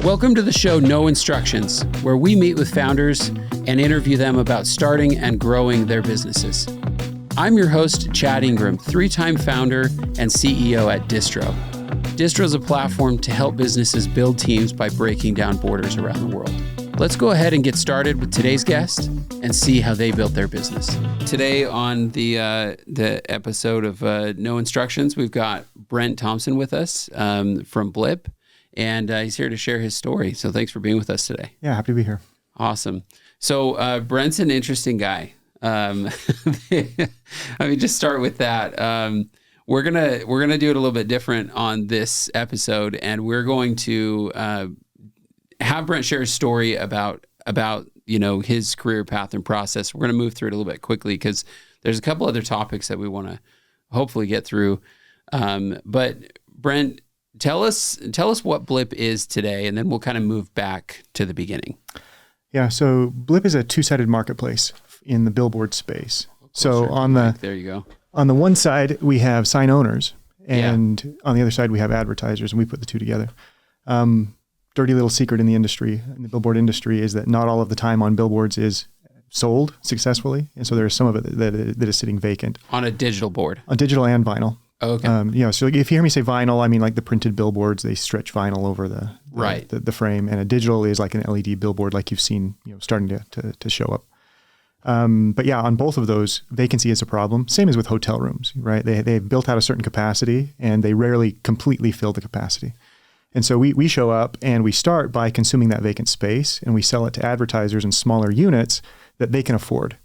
Welcome to the show No Instructions, where we meet with founders and interview them about starting and growing their businesses. I'm your host, Chad Ingram, 3-time founder and CEO at Distro. Distro is a platform to help businesses build teams by breaking down borders around the world. Let's go ahead and get started with today's guest and see how they built their business. Today on the episode of No Instructions, we've got Brent Thomson with us from Blip. And he's here to share his story. So thanks for being with us today. Yeah, happy to be here. Awesome. So Brent's an interesting guy. I mean, just start with that. We're gonna do it a little bit different on this episode, and we're going to have Brent share his story about his career path and process. We're gonna move through it a little bit quickly because there's a couple other topics that we want to hopefully get through. But Brent, Tell us what Blip is today, and then we'll kind of move back to the beginning. Yeah, so Blip is a two-sided marketplace in the billboard space. So there you go. On the one side, we have sign owners, and on the other side, we have advertisers, and we put the two together. Dirty little secret in the industry, in the billboard industry, is that not all of the time on billboards is sold successfully, and so there's some of it that is sitting vacant. On a digital board? On digital and vinyl. Okay. So if you hear me say vinyl, I mean like the printed billboards, they stretch vinyl over the frame, and a digital is like an LED billboard, like you've seen, starting to show up. But yeah, on both of those, vacancy is a problem. Same as with hotel rooms, right? They've built out a certain capacity, and they rarely completely fill the capacity. And so we show up and we start by consuming that vacant space, and we sell it to advertisers in smaller units that they can afford,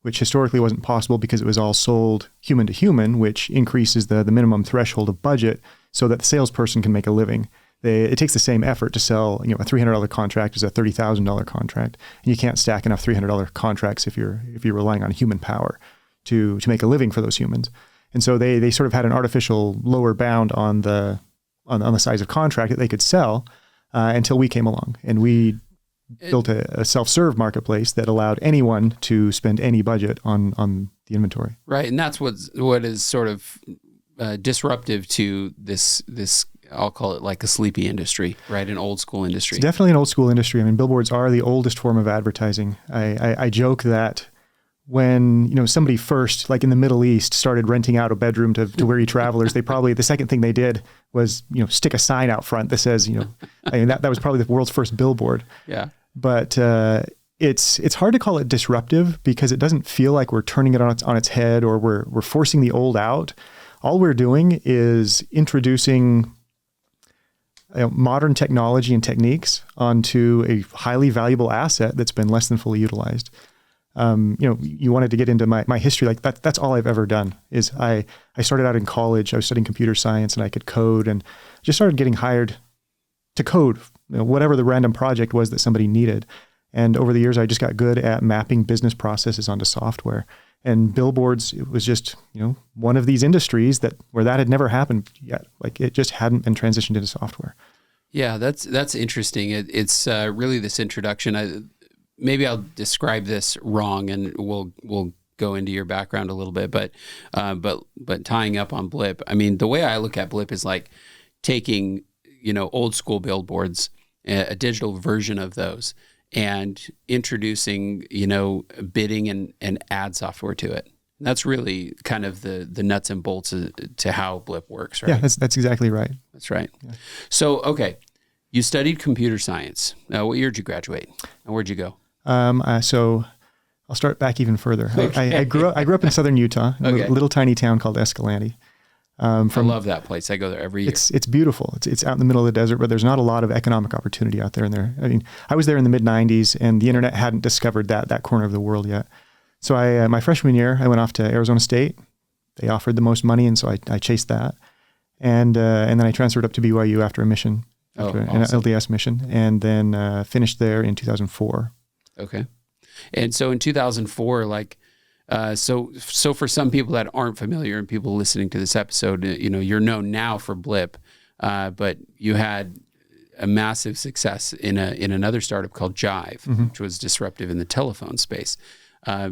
which historically wasn't possible because it was all sold human to human, which increases the minimum threshold of budget so that the salesperson can make a living. It takes the same effort to sell, a $300 contract as a $30,000 contract, and you can't stack enough $300 contracts if you're relying on human power to make a living for those humans. And so they sort of had an artificial lower bound on the size of contract that they could sell until we came along, and we built a self-serve marketplace that allowed anyone to spend any budget on the inventory. Right, and that's what is sort of disruptive to this. I'll call it like a sleepy industry, right? An old school industry. It's definitely an old school industry. I mean, billboards are the oldest form of advertising. I joke that when somebody first, like in the Middle East, started renting out a bedroom to weary travelers, they probably, the second thing they did was stick a sign out front that says that was probably the world's first billboard. Yeah. But it's hard to call it disruptive because it doesn't feel like we're turning it on its head or we're forcing the old out. All we're doing is introducing modern technology and techniques onto a highly valuable asset that's been less than fully utilized. You wanted to get into my history, like that's all I've ever done is I started out in college. I was studying computer science and I could code, and just started getting hired to code whatever the random project was that somebody needed. And over the years, I just got good at mapping business processes onto software. And billboards, it was just, one of these industries where that had never happened yet. Like it just hadn't been transitioned into software. Yeah, that's interesting. It's really this introduction. Maybe I'll describe this wrong, and we'll go into your background a little bit. But tying up on Blip, I mean, the way I look at Blip is like taking old school billboards, a digital version of those, and introducing, bidding and ad software to it. And that's really kind of the nuts and bolts to how Blip works, right? Yeah, that's exactly right. That's right. Yeah. So, okay, you studied computer science. What year did you graduate? And where'd you go? So I'll start back even further. Okay. I grew up in southern Utah, a little tiny town called Escalante. I love that place. I go there every year. It's beautiful. It's out in the middle of the desert, but there's not a lot of economic opportunity out there. I mean, I was there in the mid '90s, and the internet hadn't discovered that corner of the world yet. So my freshman year, I went off to Arizona State. They offered the most money, and so I chased that. And then I transferred up to BYU after a mission, awesome. An LDS mission, and then finished there in 2004. Okay. And so in 2004, so for some people that aren't familiar and people listening to this episode, you're known now for Blip, but you had a massive success in another startup called Jive, which was disruptive in the telephone space.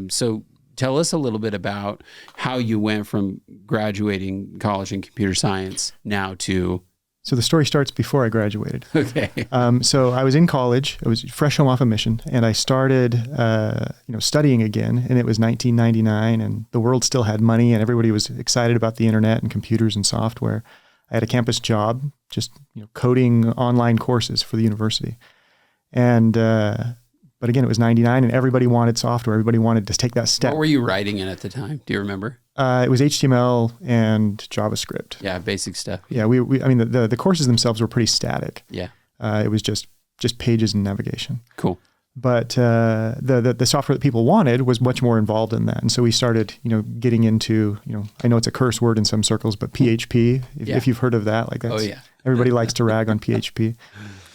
So tell us a little bit about how you went from graduating college in computer science now to So the story starts before I graduated. Okay. So I was in college. I was fresh home off a mission, and I started, studying again. And it was 1999, and the world still had money, and everybody was excited about the internet and computers and software. I had a campus job, just coding online courses for the university. And but again, it was 99, and everybody wanted software. Everybody wanted to take that step. What were you writing in at the time? Do you remember? It was HTML and JavaScript. Yeah, basic stuff. Yeah, the courses themselves were pretty static. Yeah. It was just pages and navigation. Cool. But the software that people wanted was much more involved in that. And so we started, getting into, I know it's a curse word in some circles, but PHP, if you've heard of that, like that's, everybody likes to rag on PHP.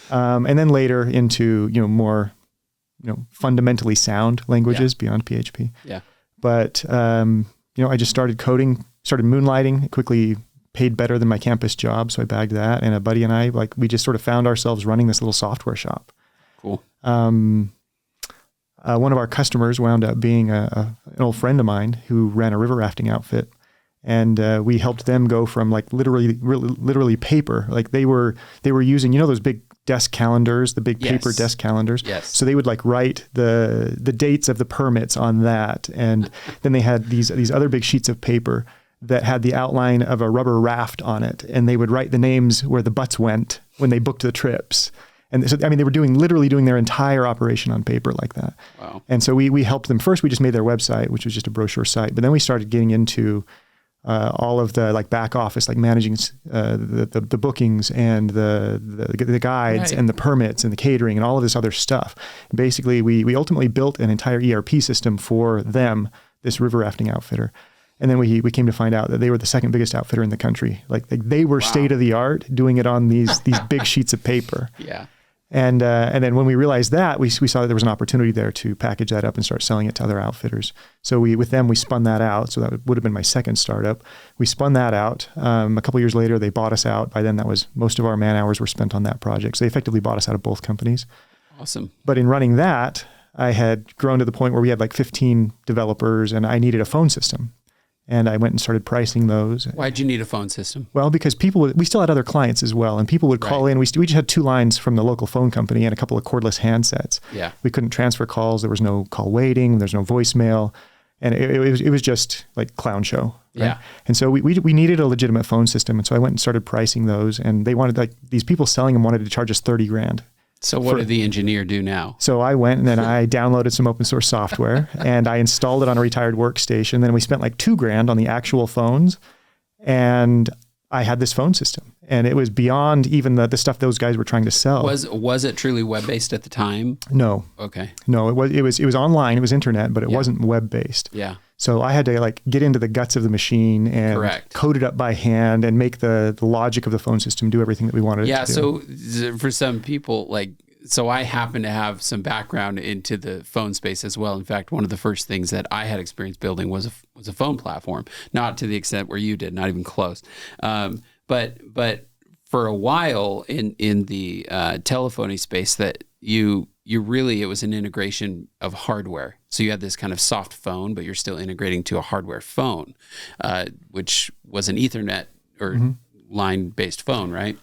And then later into, more, fundamentally sound languages beyond PHP. Yeah. But, I just started coding, started moonlighting, quickly paid better than my campus job. So I bagged that. And a buddy and I, we just sort of found ourselves running this little software shop. Cool. One of our customers wound up being an old friend of mine who ran a river rafting outfit. And we helped them go from literally paper. Like they were using, those big desk calendars, the big paper desk calendars. Yes. So they would write the dates of the permits on that. And then they had these other big sheets of paper that had the outline of a rubber raft on it. And they would write the names where the butts went when they booked the trips. And so, they were literally doing their entire operation on paper like that. Wow. And so we helped them. First, we just made their website, which was just a brochure site. But then we started getting into all of the back office, managing the bookings and the guides and the permits and the catering and all of this other stuff. And basically, we ultimately built an entire ERP system for them, this river rafting outfitter. And then we came to find out that they were the second biggest outfitter in the country. They were state of the art doing it on these big sheets of paper. Yeah. And then when we realized that, we saw that there was an opportunity there to package that up and start selling it to other outfitters. So we spun that out. So that would have been my second startup. We spun that out. A couple of years later, they bought us out. By then, that was most of our man hours were spent on that project. So they effectively bought us out of both companies. Awesome. But in running that, I had grown to the point where we had 15 developers, and I needed a phone system. And I went and started pricing those. Why'd you need a phone system? Well, because we still had other clients as well. And people would call in. We just had 2 lines from the local phone company and a couple of cordless handsets. Yeah. We couldn't transfer calls. There was no call waiting. There's no voicemail. And it was just like clown show. Right? Yeah. And so we needed a legitimate phone system. And so I went and started pricing those. And they wanted, these people selling them wanted to charge us $30,000. So what did the engineer do now? So I went and then I downloaded some open source software and I installed it on a retired workstation. Then we spent $2,000 on the actual phones, and I had this phone system, and it was beyond even the stuff those guys were trying to sell. Was it truly web-based at the time? No. Okay. No, it was online. It was internet, but it wasn't web-based. Yeah. So I had to get into the guts of the machine and code it up by hand and make the logic of the phone system do everything that we wanted it to do. Yeah, so for some people, so I happen to have some background into the phone space as well. In fact, one of the first things that I had experience building was a phone platform, not to the extent where you did, not even close. But for a while in the telephony space, that you really, it was an integration of hardware. So you had this kind of soft phone, but you're still integrating to a hardware phone, which was an Ethernet or line-based phone, right?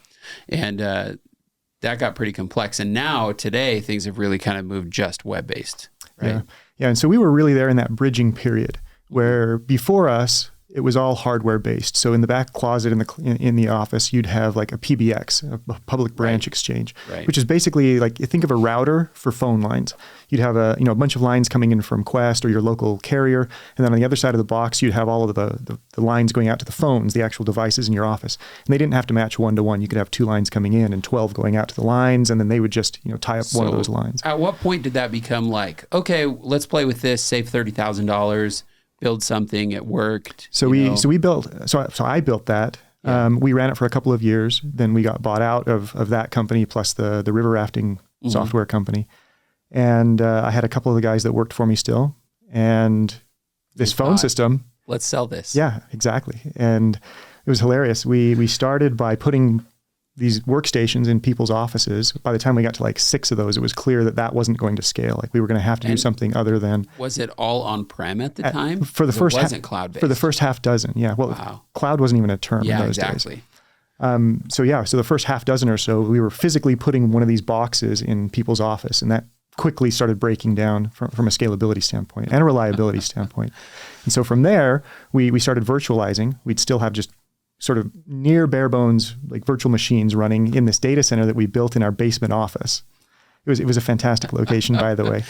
And that got pretty complex. And now, today, things have really kind of moved just web-based, right? Yeah. And so we were really there in that bridging period where before us, it was all hardware-based. So in the back closet in the office, you'd have a PBX, a public branch exchange, which is basically you think of a router for phone lines. You'd have a bunch of lines coming in from Qwest or your local carrier, and then on the other side of the box, you'd have all of the lines going out to the phones, the actual devices in your office. And they didn't have to match 1-to-1. You could have 2 lines coming in and 12 going out to the lines, and then they would just tie up one of those lines. At what point did that become okay, let's play with this, save $30,000? Build something, it worked. So I built that. Yeah. We ran it for a couple of years. Then we got bought out of that company plus the river rafting software company. And I had a couple of the guys that worked for me still. And this phone system. Let's sell this. Yeah, exactly. And it was hilarious. We started by putting these workstations in people's offices. By the time we got to 6 of those, it was clear that wasn't going to scale. We were going to have to do something other than. Was it all on-prem at the time? For the first wasn't cloud-based. For the first half dozen, yeah. Well, cloud wasn't even a term in those days. So the first half dozen or so, we were physically putting one of these boxes in people's office, and that quickly started breaking down from a scalability standpoint and a reliability standpoint. And so from there, we started virtualizing. We'd still have just sort of near bare bones, like virtual machines running in this data center that we built in our basement office. It was a fantastic location, by the way.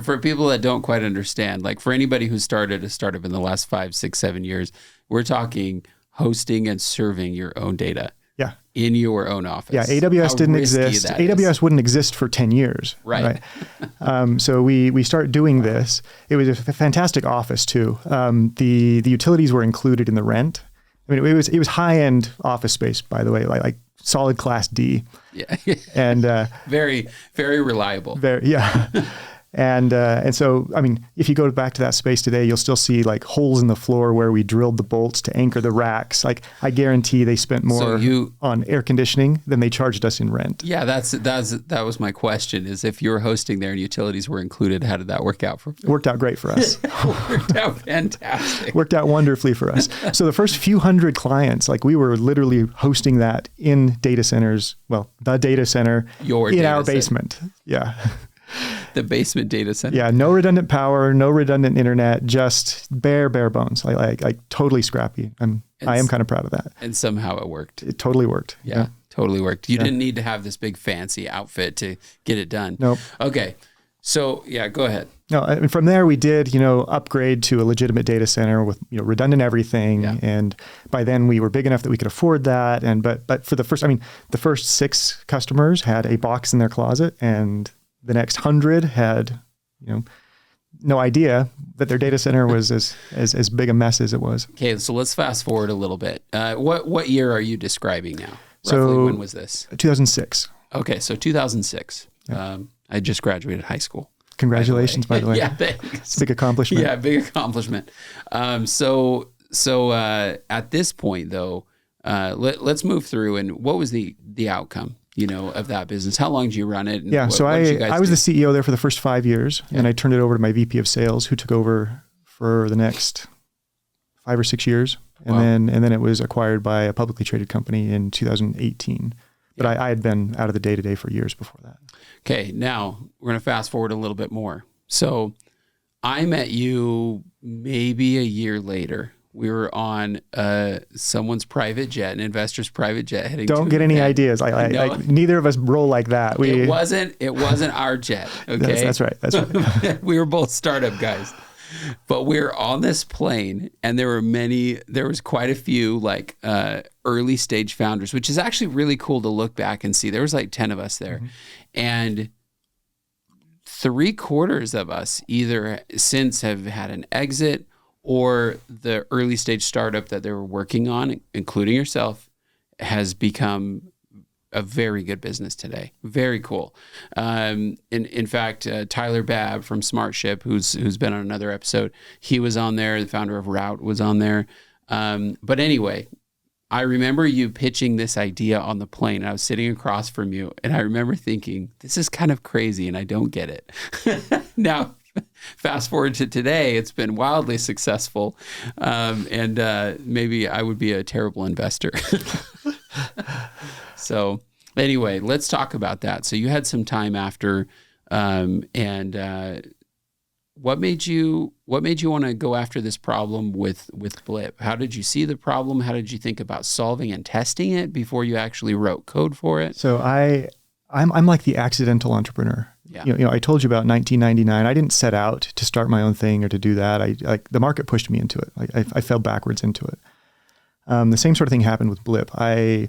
For people that don't quite understand, like for anybody who started a startup in the last 5, 6, 7 years, we're talking hosting and serving your own data. Yeah. In your own office. Yeah, AWS didn't exist. AWS wouldn't exist for 10 years. Right. So we started doing this. It was a fantastic office too. The utilities were included in the rent. I mean, it was high-end office space, by the way, like solid class D. Yeah. And very, very reliable. Yeah. And so, I mean, if you go back to that space today, you'll still see like holes in the floor where we drilled the bolts to anchor the racks. Like, I guarantee they spent more on air conditioning than they charged us in rent. Yeah, that was my question, is if you were hosting there and utilities were included, how did that work out for you? It worked out great for us. Worked out fantastic. Worked out wonderfully for us. So the first few hundred clients, like we were literally hosting that in data centers, well, the data center in our basement. Yeah. The basement data center. Yeah, no redundant power, no redundant internet, just bare bones, like totally scrappy. I am kind of proud of that. And somehow it worked. It totally worked. Yeah. Totally worked. You didn't need to have this big fancy outfit to get it done. Nope. Okay. So yeah, go ahead. No, and from there we did, upgrade to a legitimate data center with, redundant everything. Yeah. And by then we were big enough that we could afford that. And, but for the first 6 customers had a box in their closet, and the next 100 had, no idea that their data center was as big a mess as it was. Okay, so let's fast forward a little bit. What year are you describing now? Roughly, when was this? 2006. Okay, so 200006. Yeah. I just graduated high school. Congratulations, by the way. Yeah, thanks. It's a big accomplishment. Yeah, big accomplishment. So at this point, though, let's move through. And what was the outcome? Of that business? How long did you run it? And so I was the CEO there for the first 5 years, and I turned it over to my VP of sales, who took over for the next 5 or 6 years. And then it was acquired by a publicly traded company in 2018. But I had been out of the day-to-day for years before that. Okay, now we're going to fast forward a little bit more. So I met you maybe a year later. We were on someone's private jet, an investor's private jet heading. Don't get any ideas. Neither of us roll like that. It wasn't our jet. Okay, that's right. That's right. We were both startup guys, but we were on this plane, and there was quite a few like early stage founders, which is actually really cool to look back and see. There was like 10 of us there, and 3/4 of us either since have had an exit, or the early stage startup that they were working on, including yourself, has become a very good business today. Very cool. In fact, Tyler Babb from SmartShip, who's been on another episode, he was on there. The founder of Route was on there. But anyway, I remember you pitching this idea on the plane, and I was sitting across from you, and I remember thinking, this is kind of crazy, and I don't get it. Now, fast forward to today, it's been wildly successful, and maybe I would be a terrible investor. So anyway, let's talk about that. So you had some time after, and what made you want to go after this problem with Blip? How did you see the problem? How did you think about solving and testing it before you actually wrote code for it? So I'm like the accidental entrepreneur. Yeah. I told you about 1999. I didn't set out to start my own thing or to do that. The market pushed me into it. I fell backwards into it. The same sort of thing happened with Blip. I'm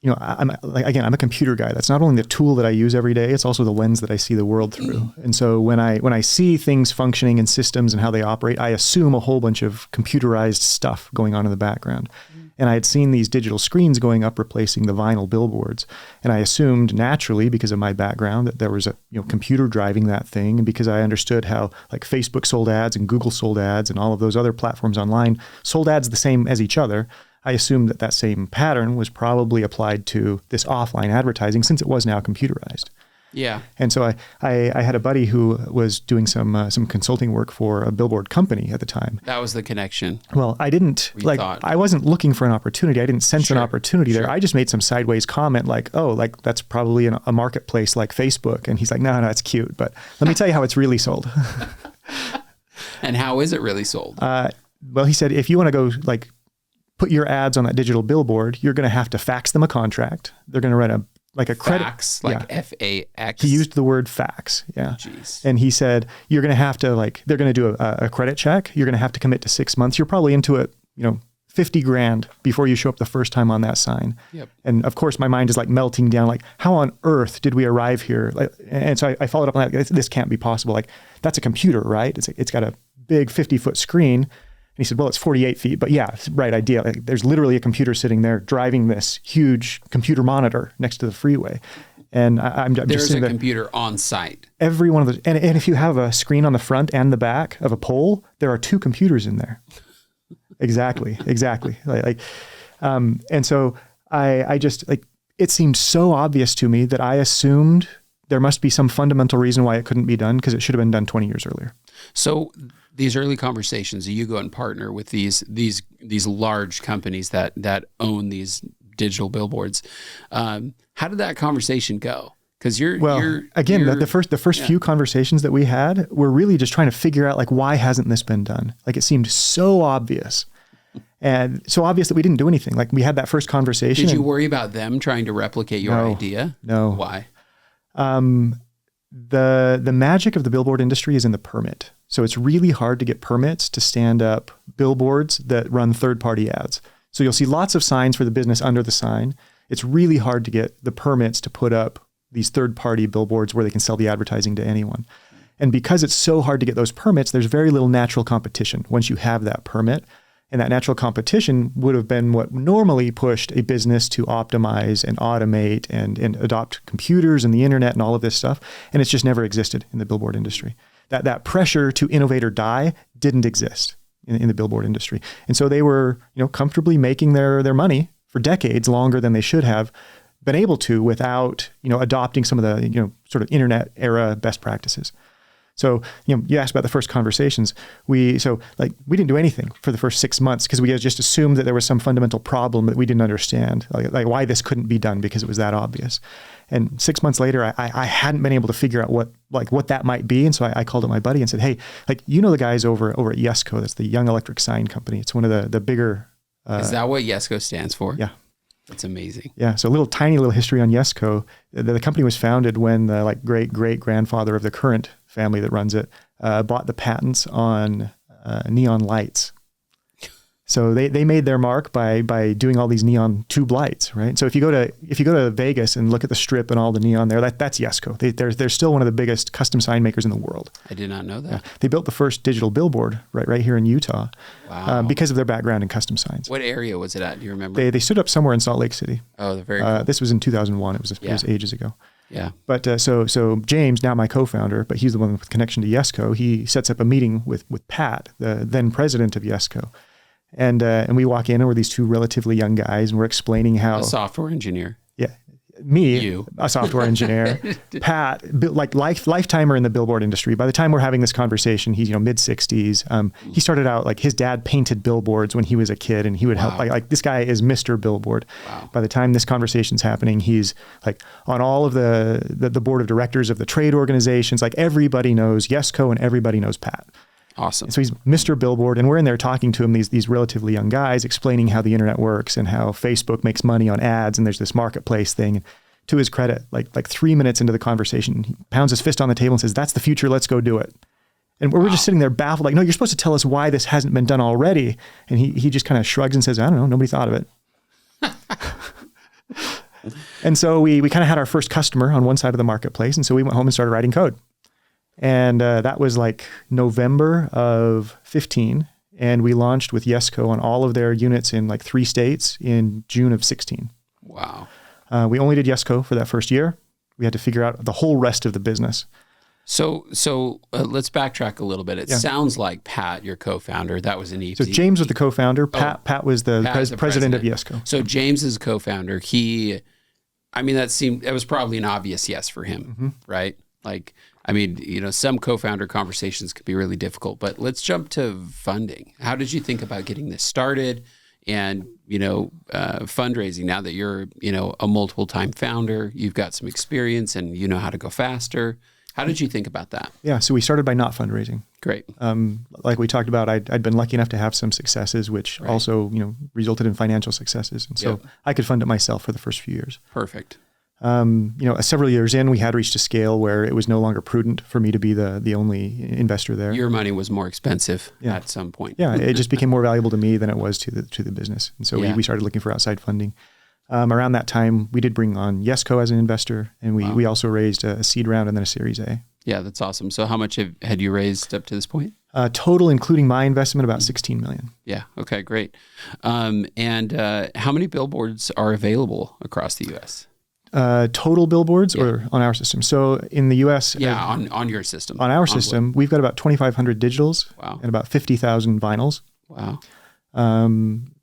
a computer guy. That's not only the tool that I use every day, it's also the lens that I see the world through. And so when I see things functioning in systems and how they operate, I assume a whole bunch of computerized stuff going on in the background. And I had seen these digital screens going up, replacing the vinyl billboards. And I assumed naturally, because of my background, that there was a computer driving that thing. And because I understood how like Facebook sold ads and Google sold ads and all of those other platforms online sold ads the same as each other, I assumed that same pattern was probably applied to this offline advertising, since it was now computerized. Yeah. And so I had a buddy who was doing some consulting work for a billboard company at the time. That was the connection. Well, I wasn't looking for an opportunity. I didn't sense an opportunity there. I just made some sideways comment like, oh, like that's probably a marketplace like Facebook. And he's like, no, it's cute. But let me tell you how it's really sold. And how is it really sold? Well, he said, if you want to go like put your ads on that digital billboard, you're going to have to fax them a contract. They're going to write a credit. Fax, like F-A-X. He used the word fax. Yeah. Jeez. And he said, you're going to have to they're going to do a credit check. You're going to have to commit to 6 months. You're probably into it, $50,000 before you show up the first time on that sign. Yep. And of course my mind is like melting down. Like, how on earth did we arrive here? And so I followed up on that. This can't be possible. Like, that's a computer, right? It's got a big 50-foot screen. And he said, well, it's 48 feet, but yeah, it's the right idea. Like, there's literally a computer sitting there driving this huge computer monitor next to the freeway. And I'm There's just a computer on site. Every one of those. And if you have a screen on the front and the back of a pole, there are 2 computers in there. Exactly. And so I just it seemed so obvious to me that I assumed there must be some fundamental reason why it couldn't be done, because it should have been done 20 years earlier. So these early conversations, you go and partner with these large companies that own these digital billboards. How did that conversation go? Because the first few conversations that we had were really just trying to figure out why hasn't this been done? It seemed so obvious. And so obvious that we didn't do anything. We had that first conversation. Did you worry about them trying to replicate your idea? No. Why? The magic of the billboard industry is in the permit. So it's really hard to get permits to stand up billboards that run third-party ads. So you'll see lots of signs for the business under the sign. It's really hard to get the permits to put up these third-party billboards where they can sell the advertising to anyone. And because it's so hard to get those permits, there's very little natural competition once you have that permit. And that natural competition would have been what normally pushed a business to optimize and automate and adopt computers and the internet and all of this stuff. And it's just never existed in the billboard industry. That pressure to innovate or die didn't exist in the billboard industry. And so they were, comfortably making their money for decades longer than they should have been able to without, adopting some of the, sort of internet era best practices. So, you asked about the first conversations. We didn't do anything for the first 6 months because we just assumed that there was some fundamental problem that we didn't understand, like why this couldn't be done because it was that obvious. And 6 months later, I hadn't been able to figure out what that might be. And so I called up my buddy and said, hey, the guys over at Yesco, that's the Young Electric Sign Company. It's one of the bigger. Is that what Yesco stands for? Yeah. That's amazing. Yeah. So tiny little history on Yesco. The company was founded when the great grandfather of the current family that runs it bought the patents on neon lights. So they made their mark by doing all these neon tube lights, right? So if you go to Vegas and look at the Strip and all the neon there, that's Yesco. They're still one of the biggest custom sign makers in the world. I did not know that. Yeah. They built the first digital billboard right here in Utah. Wow. Because of their background in custom signs. What area was it at? Do you remember? They stood up somewhere in Salt Lake City. Oh, they're very cool. This was in 2001. It was ages ago. Yeah. But so James, now my co-founder, but he's the one with connection to Yesco. He sets up a meeting with Pat, the then president of Yesco. And we walk in and we're these 2 relatively young guys and we're explaining how... A software engineer. Yeah. Me, you. A software engineer. Pat, lifetimer in the billboard industry. By the time we're having this conversation, he's, mid-60s. He started out his dad painted billboards when he was a kid and he would help. This guy is Mr. Billboard. Wow. By the time this conversation's happening, he's on all of the board of directors of the trade organizations. Everybody knows Yesco and everybody knows Pat. Awesome. And so he's Mr. Billboard, and we're in there talking to him, these relatively young guys, explaining how the internet works and how Facebook makes money on ads, and there's this marketplace thing. And to his credit, 3 minutes into the conversation, he pounds his fist on the table and says, "That's the future. Let's go do it." And we're just sitting there baffled, no, you're supposed to tell us why this hasn't been done already. And he just kind of shrugs and says, "I don't know. Nobody thought of it." And so we kind of had our first customer on one side of the marketplace, and so we went home and started writing code. And that was November of 15. And we launched with Yesco on all of their units in 3 states in June of 16. Wow. We only did Yesco for that first year. We had to figure out the whole rest of the business. So let's backtrack a little bit. It sounds like Pat, your co-founder, that was an easy. So James was the co-founder. Pat was the president of Yesco. So James is co-founder. He I mean, it was probably an obvious yes for him, right? Like, I mean, some co-founder conversations could be really difficult, but let's jump to funding. How did you think about getting this started and, fundraising now that you're, a multiple time founder, you've got some experience and you know how to go faster. How did you think about that? Yeah. So we started by not fundraising. Great. Like we talked about, I'd been lucky enough to have some successes, which also, resulted in financial successes. And so I could fund it myself for the first few years. Perfect. Several years in, we had reached a scale where it was no longer prudent for me to be the only investor there. Your money was more expensive at some point. Yeah, it just became more valuable to me than it was to the business. And so we started looking for outside funding. Around that time, we did bring on Yesco as an investor, and we also raised a seed round and then a Series A. Yeah, that's awesome. So how much had you raised up to this point? Total, including my investment, about $16 million. Yeah. Okay, great. And how many billboards are available across the U.S.? Total billboards or on our system? So in the U.S. Yeah, on your system. On our system, we've got about 2,500 digitals and about 50,000 vinyls. Wow.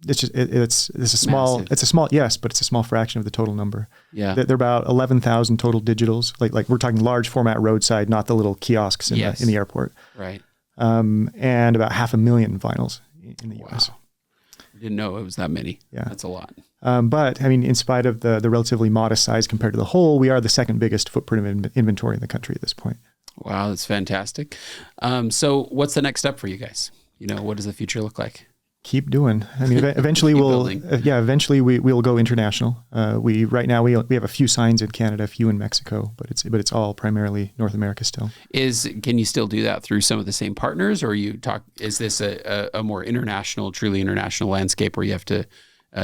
It's a small, massive. it's a small, yes, but it's a small fraction of the total number. Yeah. They're about 11,000 total digitals. Like we're talking large format roadside, not the little kiosks in the airport. Right. And about 500,000 vinyls in the U.S. I didn't know it was that many. Yeah. That's a lot. But I mean, in spite of the relatively modest size compared to the whole, we are the second biggest footprint of inventory in the country at this point. Wow, that's fantastic. So what's the next step for you guys? What does the future look like? Keep doing. I mean, eventually eventually we'll go international. Right now we have a few signs in Canada, a few in Mexico, but it's all primarily North America still. Can you still do that through some of the same partners, or is this a more truly international landscape where you have to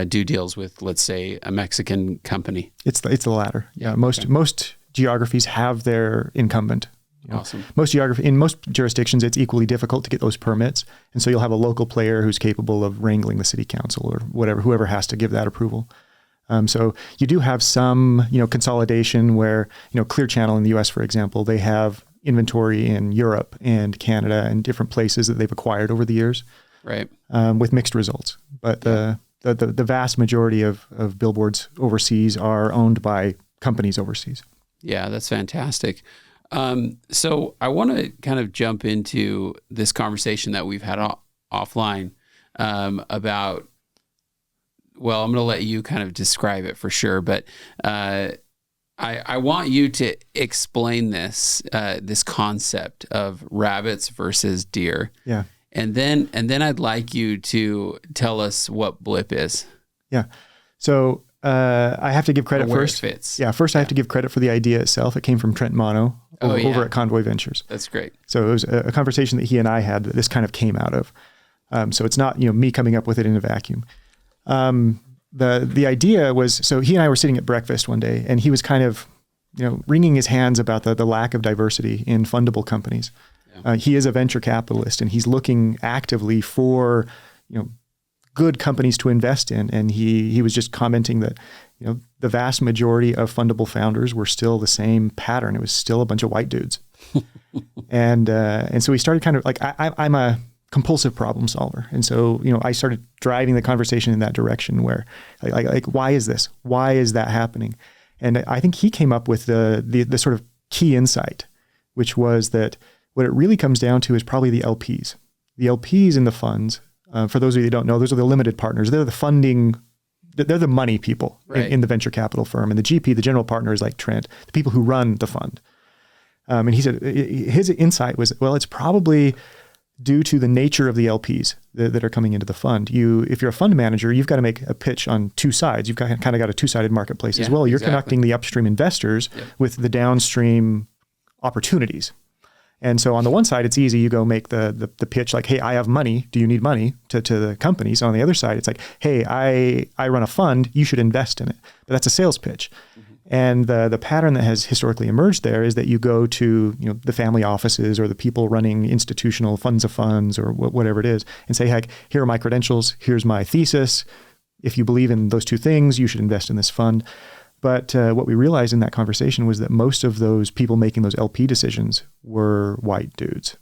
do deals with, let's say, a Mexican company? It's the latter. Yeah. Most geographies have their incumbent. Awesome. In most jurisdictions, it's equally difficult to get those permits. And so you'll have a local player who's capable of wrangling the city council or whoever has to give that approval. So you do have some, consolidation where, Clear Channel in the US, for example, they have inventory in Europe and Canada and different places that they've acquired over the years. Right. With mixed results. But the vast majority of billboards overseas are owned by companies overseas. Yeah, that's fantastic. So I want to kind of jump into this conversation that we've had offline about, well, I'm going to let you kind of describe it for sure, but I want you to explain this concept of rabbits versus deer. Yeah. And then I'd like you to tell us what Blip is. Yeah. So I have to give credit first. It fits. Yeah. First, I have to give credit for the idea itself. It came from Trent Mono over at Convoy Ventures. That's great. So it was a conversation that he and I had that this kind of came out of. So it's not me coming up with it in a vacuum. The idea was, so he and I were sitting at breakfast one day, and he was kind of wringing his hands about the lack of diversity in fundable companies. Yeah. He is a venture capitalist, and he's looking actively for good companies to invest in. And he was just commenting that, the vast majority of fundable founders were still the same pattern. It was still a bunch of white dudes. And so we started kind of like, I'm a compulsive problem solver. And so, I started driving the conversation in that direction where like, why is this? Why is that happening? And I think he came up with the sort of key insight, which was that what it really comes down to is probably the LPs. The LPs in the funds, for those of you who don't know, those are the limited partners. They're the funding, they're the money people in the venture capital firm. And the GP, the general partner, is like Trent, the people who run the fund. And he said his insight was, well, it's probably due to the nature of the LPs that are coming into the fund. If you're a fund manager, you've got to make a pitch on two sides. You've kind of got a two-sided marketplace as well. You're connecting the upstream investors with the downstream opportunities. And so on the one side, it's easy. You go make the pitch like, hey, I have money. Do you need money to the companies? On the other side, it's like, hey, I run a fund. You should invest in it. But that's a sales pitch. Mm-hmm. And the pattern that has historically emerged there is that you go to the family offices or the people running institutional funds of funds or whatever it is and say, heck, here are my credentials. Here's my thesis. If you believe in those two things, you should invest in this fund. But what we realized in that conversation was that most of those people making those LP decisions were white dudes,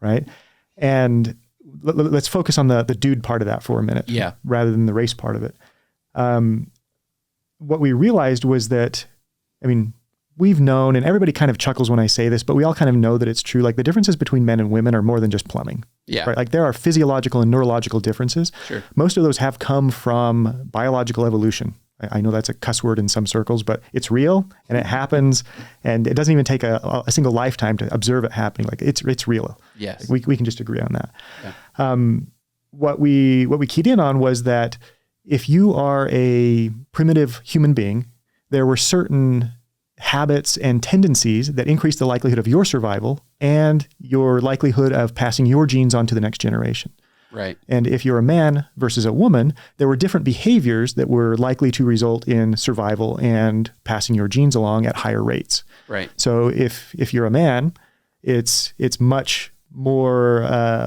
right? And let's focus on the dude part of that for a minute, rather than the race part of it. what we realized was that, I mean, we've known, and everybody kind of chuckles when I say this, but we all kind of know that it's true. Like the differences between men and women are more than just plumbing. Yeah. Right? Like there are physiological and neurological differences. Sure. Most of those have come from biological evolution. I know that's a cuss word in some circles, but it's real and it happens, and it doesn't even take a single lifetime to observe it happening. Like it's real. Yes. Like we can just agree on that. Yeah. What we keyed in on was that if you are a primitive human being, there were certain habits and tendencies that increase the likelihood of your survival and your likelihood of passing your genes on to the next generation. Right. And if you're a man versus a woman, there were different behaviors that were likely to result in survival and passing your genes along at higher rates. Right. So if you're a man, it's much more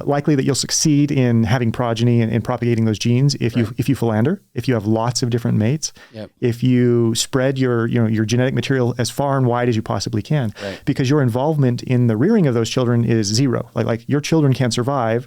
likely that you'll succeed in having progeny and propagating those genes if you philander, if you have lots of different mates, Yep. if you spread your genetic material as far and wide as you possibly can, Right. because your involvement in the rearing of those children is zero. Like your children can't survive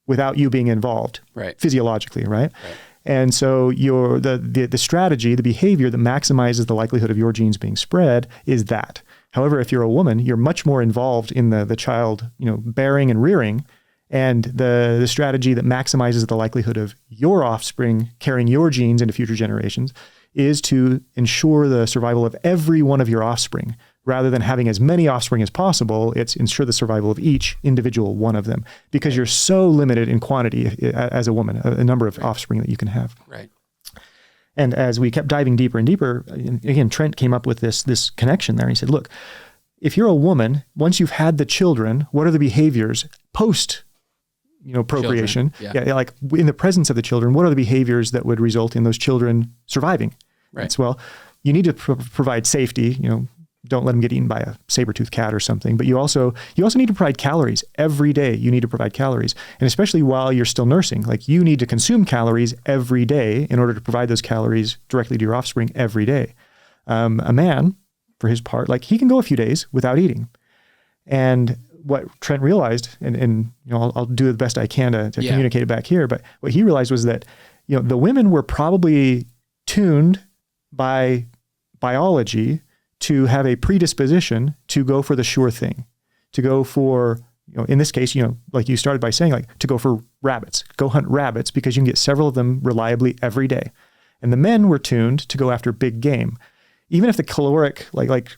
without you being involved, Right. physiologically, right? Right. And so the strategy, the behavior that maximizes the likelihood of your genes being spread is that. However, if you're a woman, you're much more involved in the child, bearing and rearing, and the strategy that maximizes the likelihood of your offspring carrying your genes into future generations is to ensure the survival of every one of your offspring. Rather than having as many offspring as possible, it's ensure the survival of each individual one of them, because you're so limited in quantity as a woman, a number of offspring that you can have. Right. And as we kept diving deeper and deeper, again, Trent came up with this connection there. And he said, look, if you're a woman, once you've had the children, what are the behaviors post procreation? Children, yeah. Like in the presence of the children, what are the behaviors that would result in those children surviving? Right. It's, well, you need to provide safety, don't let them get eaten by a saber-toothed cat or something. But you also need to provide calories every day. You need to provide calories. And especially while you're still nursing, like you need to consume calories every day in order to provide those calories directly to your offspring every day. A man, for his part, like he can go a few days without eating. And what Trent realized, and I'll do the best I can to communicate it back here, but what he realized was that, the women were probably tuned by biology to have a predisposition to go for the sure thing, to go for, in this case, like you started by saying, like to go for rabbits, go hunt rabbits because you can get several of them reliably every day. And the men were tuned to go after big game. Even if the caloric like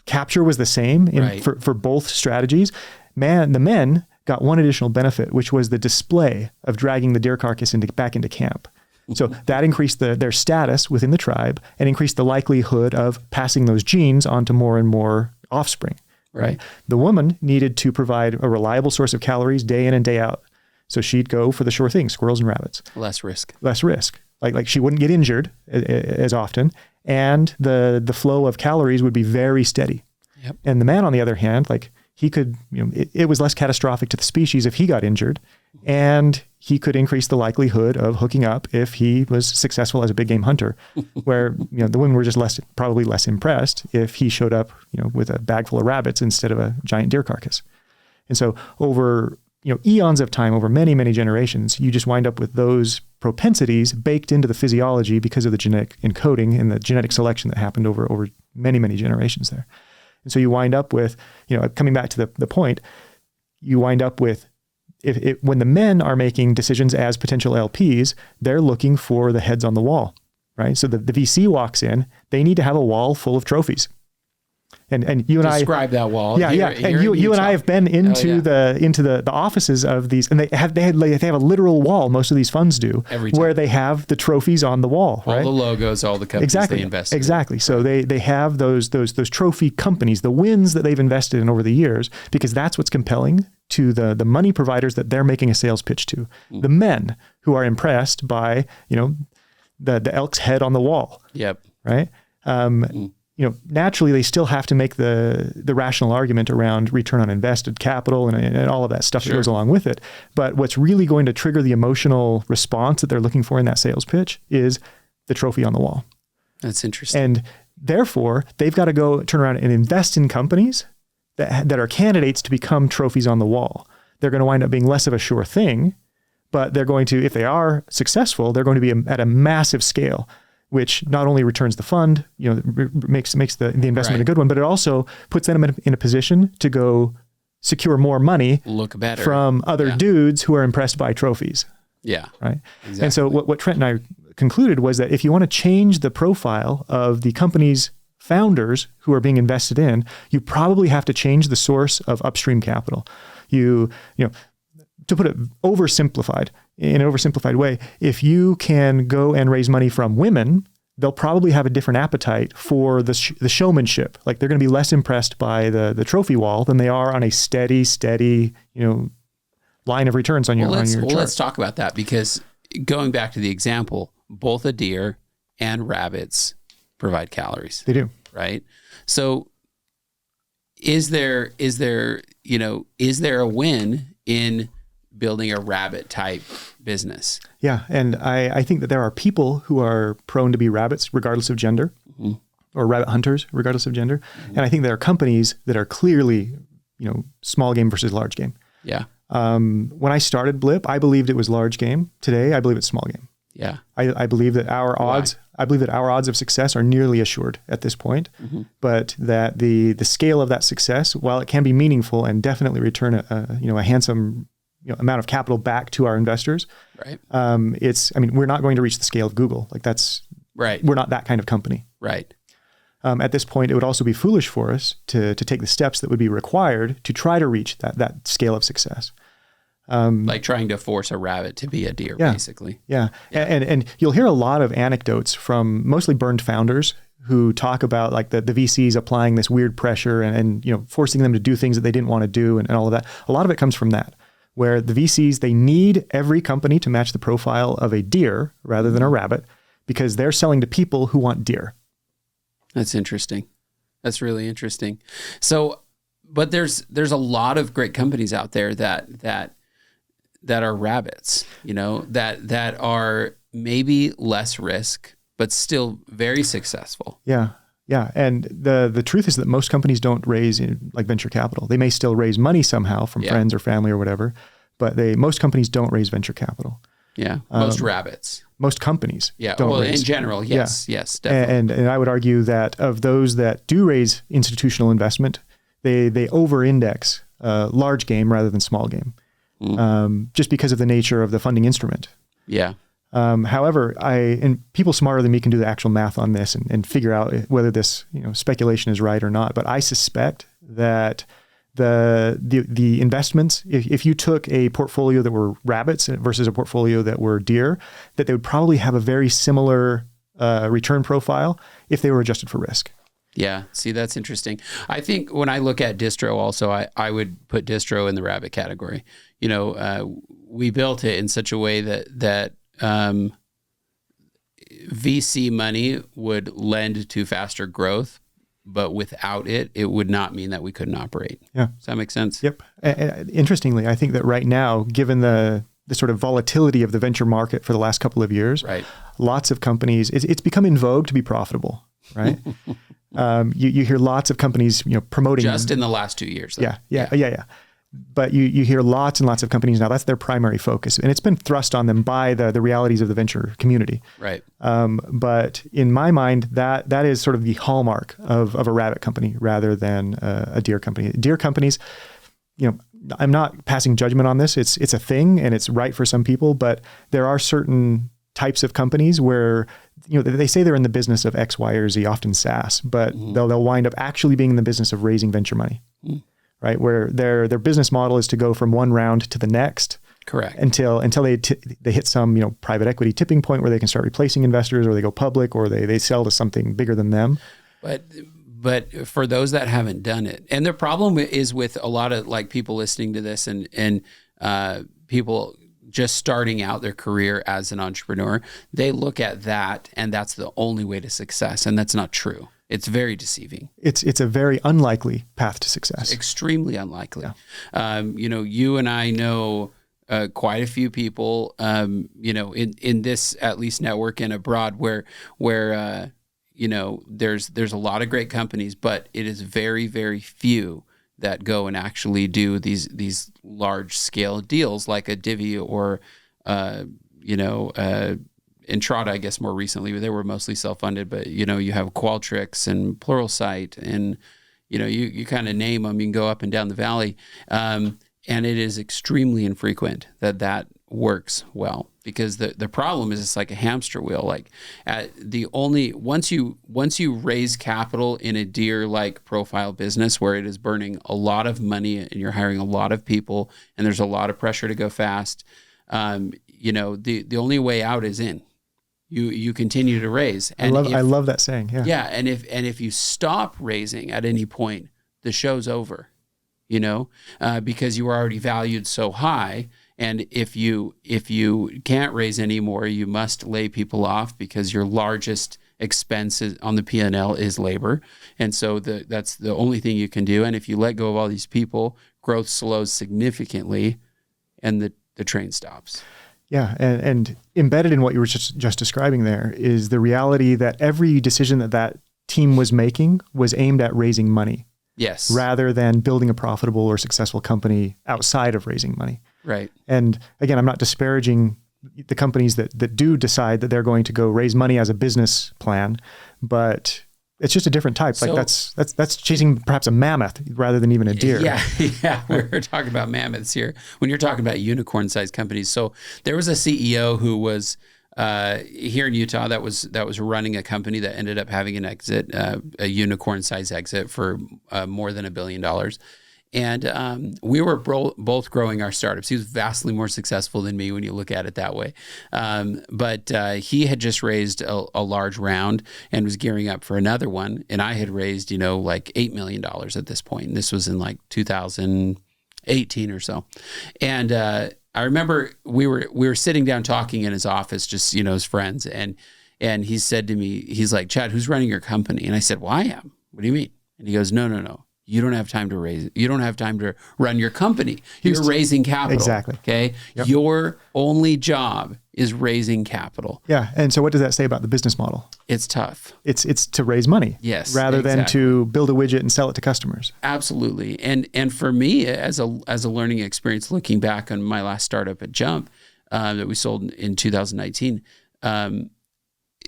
capture was the same for both strategies, the men got one additional benefit, which was the display of dragging the deer carcass back into camp. So that increased their status within the tribe and increased the likelihood of passing those genes on to more and more offspring, right? The woman needed to provide a reliable source of calories day in and day out. So she'd go for the sure thing, squirrels and rabbits. Less risk. Like she wouldn't get injured as often, and the flow of calories would be very steady. Yep. And the man, on the other hand, like he could, it was less catastrophic to the species if he got injured, and he could increase the likelihood of hooking up if he was successful as a big game hunter, where, the women were just probably less impressed if he showed up, with a bag full of rabbits instead of a giant deer carcass. And so over, eons of time, over many, many generations, you just wind up with those propensities baked into the physiology because of the genetic encoding and the genetic selection that happened over many, many generations there. And so you wind up with, coming back to the point, you wind up with, when the men are making decisions as potential LPs, they're looking for the heads on the wall, right? So the VC walks in, they need to have a wall full of trophies. And you and describe that wall. Yeah. And you and I have been into the offices of these, and they have a literal wall. Most of these funds do, where they have the trophies on the wall, all right? the logos, all the companies they invest in. Exactly. So they have those trophy companies, the wins that they've invested in over the years, because that's what's compelling to the money providers that they're making a sales pitch to. The men who are impressed by the elk's head on the wall. Yep. Right. Naturally, they still have to make the rational argument around return on invested capital and all of that stuff that goes along with it. But what's really going to trigger the emotional response that they're looking for in that sales pitch is the trophy on the wall. That's interesting. And therefore, they've got to go turn around and invest in companies that are candidates to become trophies on the wall. They're going to wind up being less of a sure thing, but they're going to, if they are successful, they're going to be at a massive scale. which not only returns the fund, makes the investment a good one, but it also puts them in a position to go secure more money, look better from other dudes who are impressed by trophies. Yeah. Right. Exactly. And so what Trent and I concluded was that if you want to change the profile of the company's founders who are being invested in, you probably have to change the source of upstream capital. To put it in an oversimplified way, if you can go and raise money from women, they'll probably have a different appetite for the showmanship. Like, they're going to be less impressed by the trophy wall than they are on a steady, line of returns on your chart. Let's talk about that, because going back to the example, both a deer and rabbits provide calories. They do. Right? So is there a win in building a rabbit type business? Yeah. And I think that there are people who are prone to be rabbits regardless of gender, or rabbit hunters regardless of gender. And I think there are companies that are clearly, small game versus large game. Yeah. When I started Blip, I believed it was large game. Today, I believe it's small game. Yeah. I believe that our odds, of success are nearly assured at this point, but that the scale of that success, while it can be meaningful and definitely return a handsome amount of capital back to our investors, right? We're not going to reach the scale of Google. Like, that's right. We're not that kind of company. Right. At this point, it would also be foolish for us to take the steps that would be required to try to reach that scale of success. Like trying to force a rabbit to be a deer, basically. Yeah. And you'll hear a lot of anecdotes from mostly burned founders who talk about like the VCs applying this weird pressure and forcing them to do things that they didn't want to do and all of that. A lot of it comes from that, where the VCs, they need every company to match the profile of a deer rather than a rabbit, because they're selling to people who want deer. That's interesting. That's really interesting. So, but there's a lot of great companies out there that are rabbits, that are maybe less risk, but still very successful. Yeah. Yeah. And the truth is that most companies don't raise like venture capital. They may still raise money somehow from friends or family or whatever, but most companies don't raise venture capital. Yeah. Most rabbits. Most companies don't raise. In general, yes, definitely. And I would argue that of those that do raise institutional investment, they over-index large game rather than small game, just because of the nature of the funding instrument. Yeah. However, and people smarter than me can do the actual math on this and figure out whether this speculation is right or not. But I suspect that the investments, if you took a portfolio that were rabbits versus a portfolio that were deer, that they would probably have a very similar return profile if they were adjusted for risk. Yeah. See, that's interesting. I think when I look at distro also, I would put distro in the rabbit category. We built it in such a way that VC money would lend to faster growth, but without it, it would not mean that we couldn't operate. Yeah. Does that make sense? Yep. Interestingly, I think that right now, given the sort of volatility of the venture market for the last couple of years, right, lots of companies, it's become in vogue to be profitable, right? You hear lots of companies, promoting just in the last 2 years. Though. Yeah. But you hear lots and lots of companies now, that's their primary focus. And it's been thrust on them by the realities of the venture community. Right. But in my mind, that is sort of the hallmark of a rabbit company rather than a deer company. Deer companies, I'm not passing judgment on this. It's a thing and it's right for some people, but there are certain types of companies where they say they're in the business of X, Y, or Z, often SaaS, but they'll wind up actually being in the business of raising venture money. Right, where their business model is to go from one round to the next, correct, until they hit some private equity tipping point where they can start replacing investors, or they go public, or they sell to something bigger than them. But for those that haven't done it, and the problem is with a lot of like people listening to this and people just starting out their career as an entrepreneur, they look at that and that's the only way to success, and that's not true. It's very deceiving. It's a very unlikely path to success. Extremely unlikely. Yeah. You and I know quite a few people, in this at least network and abroad where there's a lot of great companies, but it is very, very few that go and actually do these large scale deals like a Divvy or Entrada, I guess more recently, but they were mostly self-funded, but you have Qualtrics and Pluralsight and, you kind of name them, you can go up and down the valley. And it is extremely infrequent that works well, because the problem is it's like a hamster wheel. Like once you raise capital in a deer-like profile business where it is burning a lot of money and you're hiring a lot of people and there's a lot of pressure to go fast, the only way out is in. You continue to raise. And I love that saying. Yeah. Yeah. And if you stop raising at any point, the show's over, because you were already valued so high. And if you can't raise anymore, you must lay people off, because your largest expense on the P&L is labor. And so that's the only thing you can do. And if you let go of all these people, growth slows significantly and the train stops. Yeah, and embedded in what you were just describing there is the reality that every decision that team was making was aimed at raising money. Yes. Rather than building a profitable or successful company outside of raising money. Right. And again, I'm not disparaging the companies that do decide that they're going to go raise money as a business plan, but it's just a different type. So, like that's chasing perhaps a mammoth rather than even a deer. Yeah. We're talking about mammoths here when you're talking about unicorn-sized companies. So there was a CEO who was here in Utah that was running a company that ended up having an exit, a unicorn-sized exit for more than $1 billion. And we were both growing our startups. He was vastly more successful than me when you look at it that way. But he had just raised a large round and was gearing up for another one. And I had raised, like $8 million at this point. And this was in like 2018 or so. And I remember we were sitting down talking in his office, just, as friends. And he said to me, he's like, Chad, who's running your company? And I said, well, I am. What do you mean? And he goes, no. You don't have time to raise it. You don't have time to run your company. You're raising capital. Exactly. Okay. Yep. Your only job is raising capital. Yeah. And so what does that say about the business model? It's tough. It's to raise money. Yes. Rather than to build a widget and sell it to customers. Absolutely. And for me, as a learning experience, looking back on my last startup at Jump that we sold in 2019,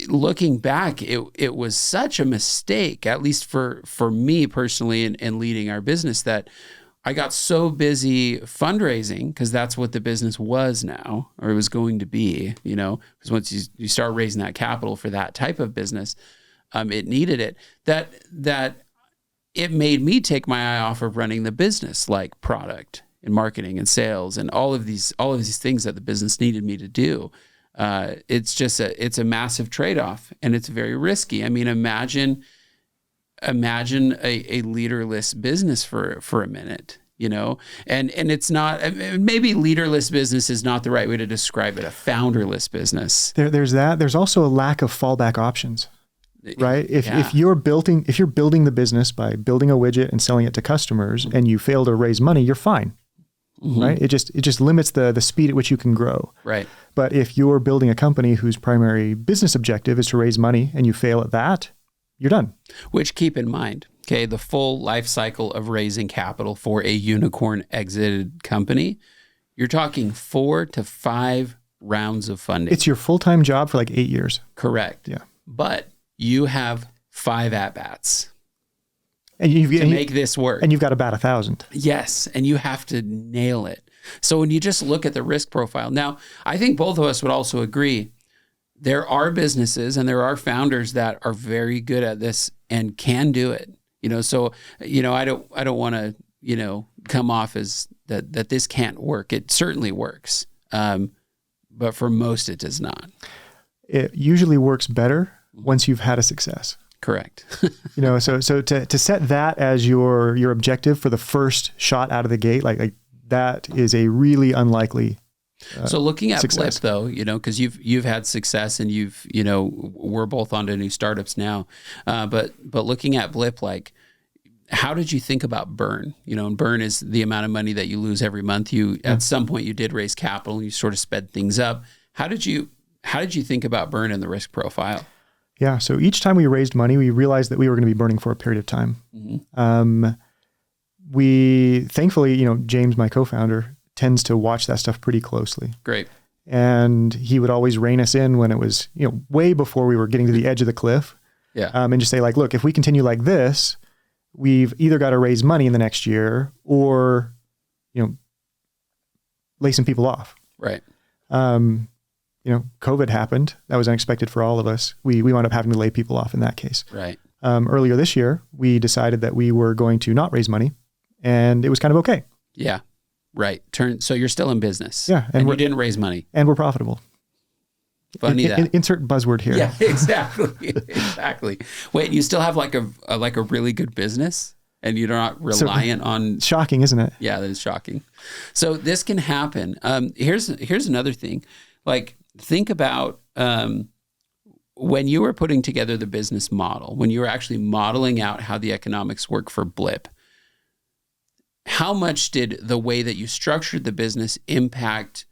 looking back, it was such a mistake, at least for me personally and leading our business, that I got so busy fundraising, because that's what the business was now, or it was going to be, because once you start raising that capital for that type of business, it needed it, that it made me take my eye off of running the business, like product and marketing and sales and all of these things that the business needed me to do. It's a massive trade-off, and it's very risky. I mean, imagine a leaderless business for a minute, and it's not, maybe leaderless business is not the right way to describe it. A founderless business. There's that. There's also a lack of fallback options, right? If you're building the business by building a widget and selling it to customers, and you fail to raise money, you're fine. Mm-hmm. Right? It just limits the speed at which you can grow. Right. But if you're building a company whose primary business objective is to raise money and you fail at that, you're done. Which, keep in mind, okay, the full life cycle of raising capital for a unicorn exited company, you're talking 4 to 5 rounds of funding. It's your full-time job for like 8 years. Correct. Yeah. But you have 5 at-bats. And to make this work. And you've got to bat 1,000. Yes. And you have to nail it. So when you just look at the risk profile, now, I think both of us would also agree there are businesses and there are founders that are very good at this and can do it. So, I don't want to, come off as that this can't work. It certainly works. But for most, it does not. It usually works better once you've had a success. Correct. So to set that as your objective for the first shot out of the gate, like that is a really unlikely so looking at success. Blip though, because you've had success and we're both onto new startups now. But looking at Blip, like, how did you think about burn? And burn is the amount of money that you lose every month. At some point you did raise capital and you sort of sped things up. How did you think about burn and the risk profile? Yeah. So each time we raised money, we realized that we were going to be burning for a period of time. Mm-hmm. We thankfully, James, my co-founder, tends to watch that stuff pretty closely. Great. And he would always rein us in when it was, way before we were getting to the edge of the cliff. Yeah. And just say like, look, if we continue like this, we've either got to raise money in the next year or, lay some people off. Right. COVID happened. That was unexpected for all of us. We wound up having to lay people off in that case. Right. Earlier this year, we decided that we were going to not raise money, and it was kind of okay. Yeah. Right. So you're still in business. Yeah. And you didn't raise money. And we're profitable. Funny that. Insert buzzword here. Yeah, exactly. Exactly. Wait, you still have like a really good business and you're not reliant on. Shocking, isn't it? Yeah, that is shocking. So this can happen. Here's another thing. Like, think about when you were putting together the business model, when you were actually modeling out how the economics work for Blip, how much did the way that you structured the business impact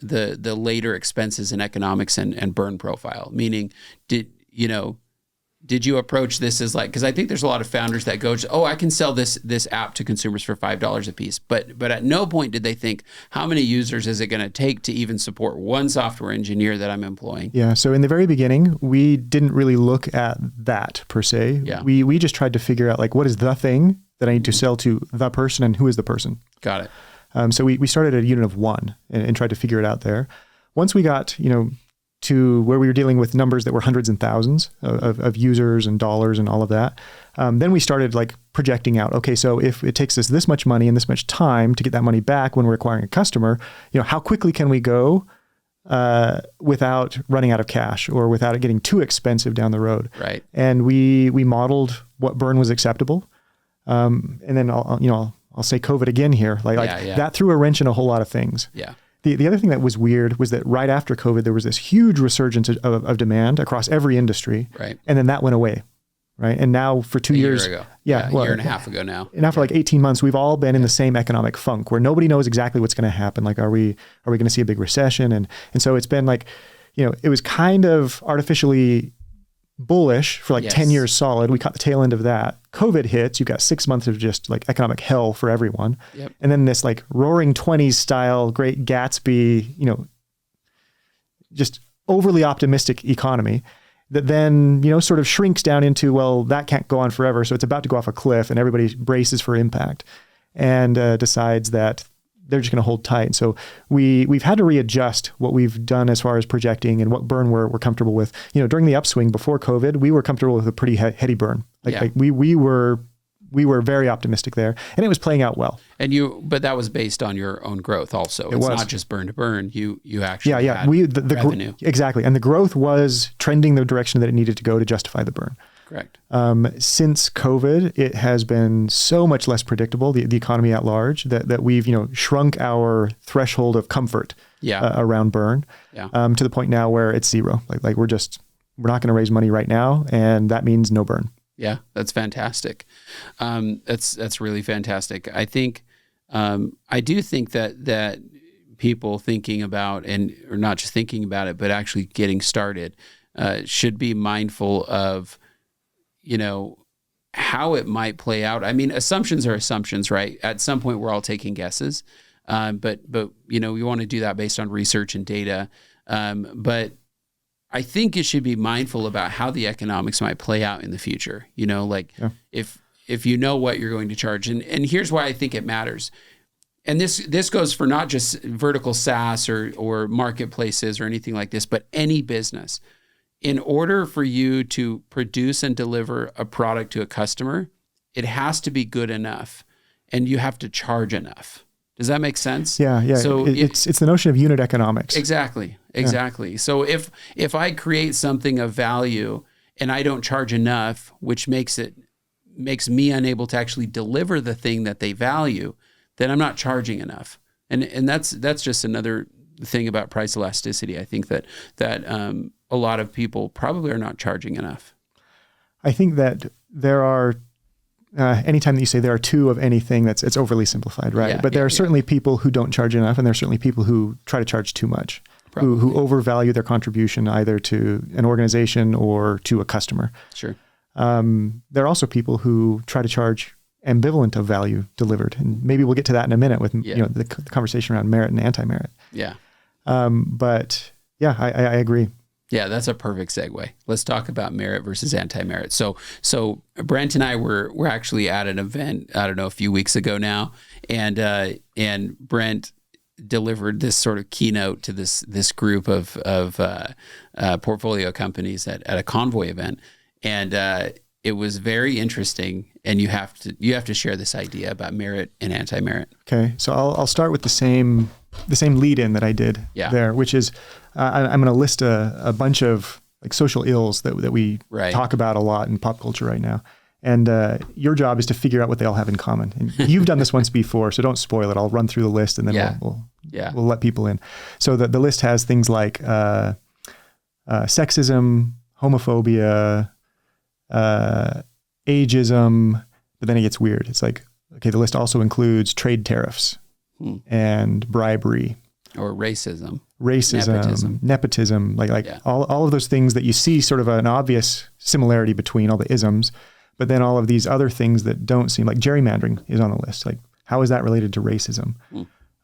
the later expenses and economics and burn profile? Meaning, did you approach this as like, because I think there's a lot of founders that go, oh, I can sell this app to consumers for $5 a piece. But at no point did they think, how many users is it going to take to even support one software engineer that I'm employing? Yeah. So in the very beginning, we didn't really look at that per se. Yeah. We just tried to figure out like, what is the thing that I need to sell to the person and who is the person? Got it. So we started at a unit of one and tried to figure it out there. Once we got, to where we were dealing with numbers that were hundreds and thousands of users and dollars and all of that, then we started like projecting out, okay, so if it takes us this much money and this much time to get that money back when we're acquiring a customer, how quickly can we go without running out of cash or without it getting too expensive down the road? Right. And we modeled what burn was acceptable. And then I'll say COVID again here. That threw a wrench in a whole lot of things. Yeah. The other thing that was weird was that right after COVID, there was this huge resurgence of demand across every industry. Right. And then that went away. Right. And now for 2 years. A year ago. Yeah. A year and a half ago now. And now for like 18 months, we've all been in the same economic funk where nobody knows exactly what's going to happen. Like, are we going to see a big recession? And so it's been like, it was kind of artificially bullish for like 10 years solid. We caught the tail end of that. COVID hits. You've got 6 months of just like economic hell for everyone. Yep. And then this like roaring 20s style, Great Gatsby, just overly optimistic economy that then, sort of shrinks down into, well, that can't go on forever. So it's about to go off a cliff and everybody braces for impact and decides that they're just going to hold tight. So we've had to readjust what we've done as far as projecting and what burn we're comfortable with. During the upswing before COVID, we were comfortable with a pretty heady burn. Like we were very optimistic there, and it was playing out well. But that was based on your own growth also. It's not just burn to burn. You actually had revenue. Exactly. And the growth was trending the direction that it needed to go to justify the burn. Correct. Since COVID, it has been so much less predictable, the economy at large, that we've, shrunk our threshold of comfort around burn to the point now where it's zero. Like we're not going to raise money right now, and that means no burn. Yeah, that's fantastic. That's really fantastic. I think I do think that people thinking about or not just thinking about it, but actually getting started should be mindful of how it might play out. I mean, assumptions are assumptions, right? At some point, we're all taking guesses, but we want to do that based on research and data. But I think you should be mindful about how the economics might play out in the future. If you know what you're going to charge, and here's why I think it matters. And this goes for not just vertical SaaS or marketplaces or anything like this, but any business. In order for you to produce and deliver a product to a customer, it has to be good enough, and you have to charge enough. Does that make sense? Yeah. So it's the notion of unit economics. Exactly. Yeah. So if I create something of value and I don't charge enough, which makes me unable to actually deliver the thing that they value, then I'm not charging enough. And that's just another thing about price elasticity. I think that a lot of people probably are not charging enough. I think that there are, anytime that you say there are two of anything, it's overly simplified, right? Yeah, but there are certainly people who don't charge enough, and there are certainly people who try to charge too much, who overvalue their contribution either to an organization or to a customer. Sure. There are also people who try to charge ambivalent of value delivered. And maybe we'll get to that in a minute with the conversation around merit and anti-merit. Yeah. But yeah, I agree. Yeah, that's a perfect segue. Let's talk about merit versus anti-merit. So Brent and I were actually at an event, I don't know, a few weeks ago now, and Brent delivered this sort of keynote to this group of portfolio companies at a Convoy event, and it was very interesting. And you have to share this idea about merit and anti-merit. Okay, so I'll start with the same lead-in that I did there, which is I'm going to list a bunch of like social ills that we talk about a lot in pop culture right now. And your job is to figure out what they all have in common. And you've done this once before, so don't spoil it. I'll run through the list and then we'll let people in. So the list has things like sexism, homophobia, ageism, but then it gets weird. It's like, okay, the list also includes trade tariffs and bribery. Or racism, nepotism, all of those things that you see sort of an obvious similarity between all the isms, but then all of these other things that don't seem like gerrymandering is on the list. Like, how is that related to racism?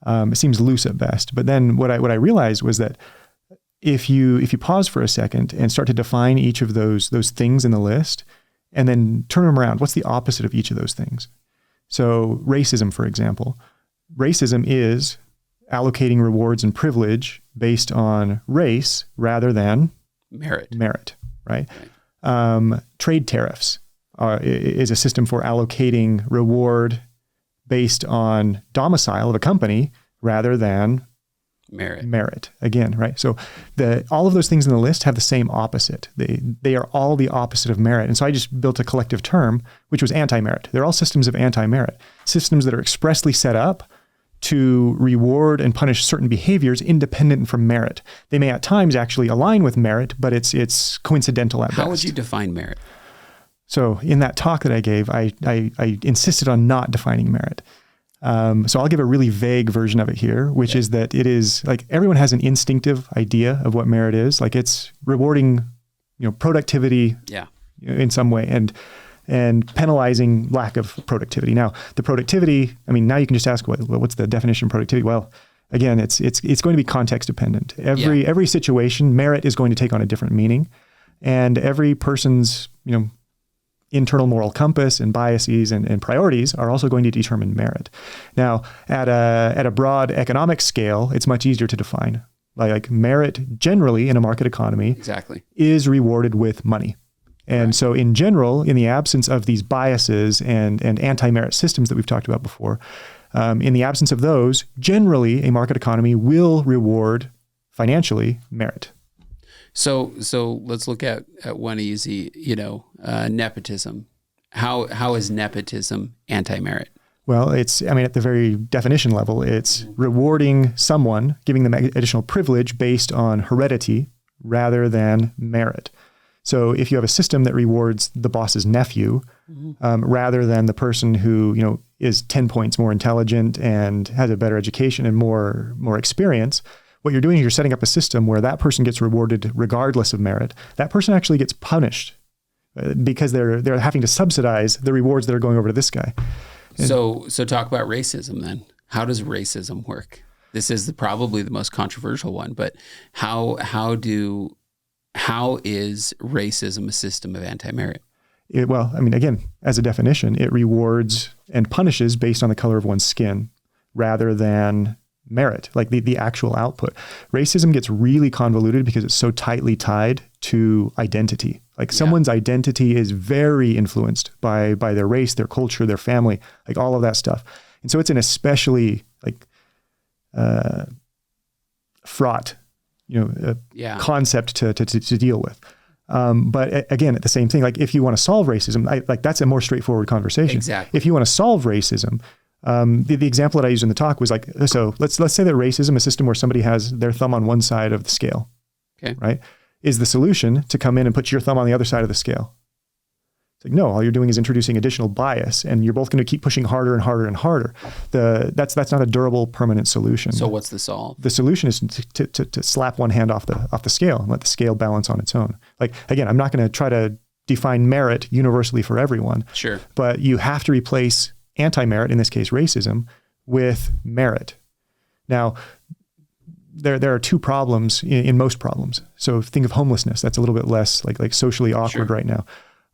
It seems loose at best. But then what I realized was that if you pause for a second and start to define each of those things in the list and then turn them around, what's the opposite of each of those things? So racism, for example, racism is allocating rewards and privilege based on race rather than merit, right? Trade tariffs is a system for allocating reward based on domicile of a company rather than merit again, right? So all of those things in the list have the same opposite. They are all the opposite of merit. And so I just built a collective term, which was anti-merit. They're all systems of anti-merit, systems that are expressly set up to reward and punish certain behaviors independent from merit. They may at times actually align with merit, but it's coincidental at best. How would you define merit? So in that talk that I gave, I insisted on not defining merit. So I'll give a really vague version of it here, which is that it is like everyone has an instinctive idea of what merit is. Like it's rewarding, productivity in some way and penalizing lack of productivity. Now, the productivity, now you can just ask what's the definition of productivity? Well, again, it's going to be context dependent. Every situation, merit is going to take on a different meaning, and every person's, internal moral compass and biases and priorities are also going to determine merit. Now, at a broad economic scale, it's much easier to define. Like merit generally in a market economy is rewarded with money. And so in general, in the absence of these biases and anti-merit systems that we've talked about before, in the absence of those, generally a market economy will reward financially merit. So let's look at one easy, nepotism. How is nepotism anti-merit? Well, it's at the very definition level, it's rewarding someone, giving them additional privilege based on heredity rather than merit. So if you have a system that rewards the boss's nephew rather than the person who is 10 points more intelligent and has a better education and more experience, what you're doing is you're setting up a system where that person gets rewarded regardless of merit. That person actually gets punished because they're having to subsidize the rewards that are going over to this guy. So talk about racism then. How does racism work? This is probably the most controversial one, but how is racism a system of anti-merit? Again, as a definition, it rewards and punishes based on the color of one's skin rather than merit, like the actual output. Racism gets really convoluted because it's so tightly tied to identity. Like someone's identity is very influenced by their race, their culture, their family, like all of that stuff. And so it's an especially fraught concept to deal with. But again, at the same thing, like if you want to solve racism, that's a more straightforward conversation. Exactly. If you want to solve racism, the example that I used in the talk was so let's say that racism, a system where somebody has their thumb on one side of the scale, right, is the solution to come in and put your thumb on the other side of the scale. It's like, no, all you're doing is introducing additional bias and you're both going to keep pushing harder and harder and harder. That's not a durable, permanent solution. So what's the solve? The solution is to slap one hand off the scale and let the scale balance on its own. Like, again, I'm not going to try to define merit universally for everyone. Sure. But you have to replace anti-merit, in this case racism, with merit. Now, there are two problems in most problems. So think of homelessness. That's a little bit less like socially awkward right now.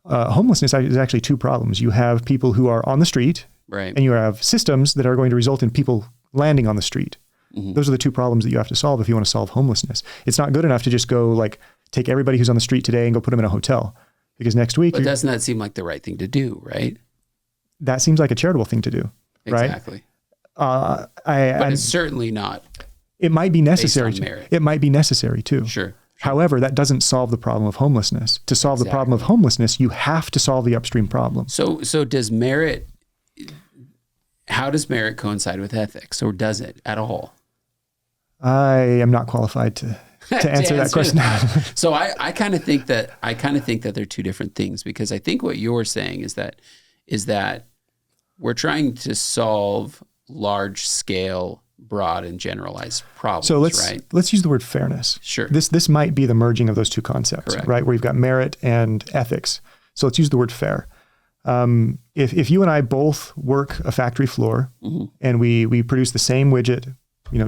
Homelessness is actually two problems. You have people who are on the street, right, and you have systems that are going to result in people landing on the street. Mm-hmm. Those are the two problems that you have to solve if you want to solve homelessness. It's not good enough to just go like take everybody who's on the street today and go put them in a hotel, because next week. But doesn't that seem like the right thing to do, right? That seems like a charitable thing to do, right? Exactly. But it's certainly not. It might be necessary. It might be necessary too. Sure. However, that doesn't solve the problem of homelessness. To solve the problem of homelessness, you have to solve the upstream problem. So how does merit coincide with ethics, or does it at all? I am not qualified to answer that question. So I kind of think that they're two different things, because I think what you're saying is that we're trying to solve large scale, broad and generalized problems. So let's use the word fairness. Sure. This might be the merging of those two concepts, correct, right? Where you've got merit and ethics. So let's use the word fair. If you and I both work a factory floor, mm-hmm, and we produce the same widget,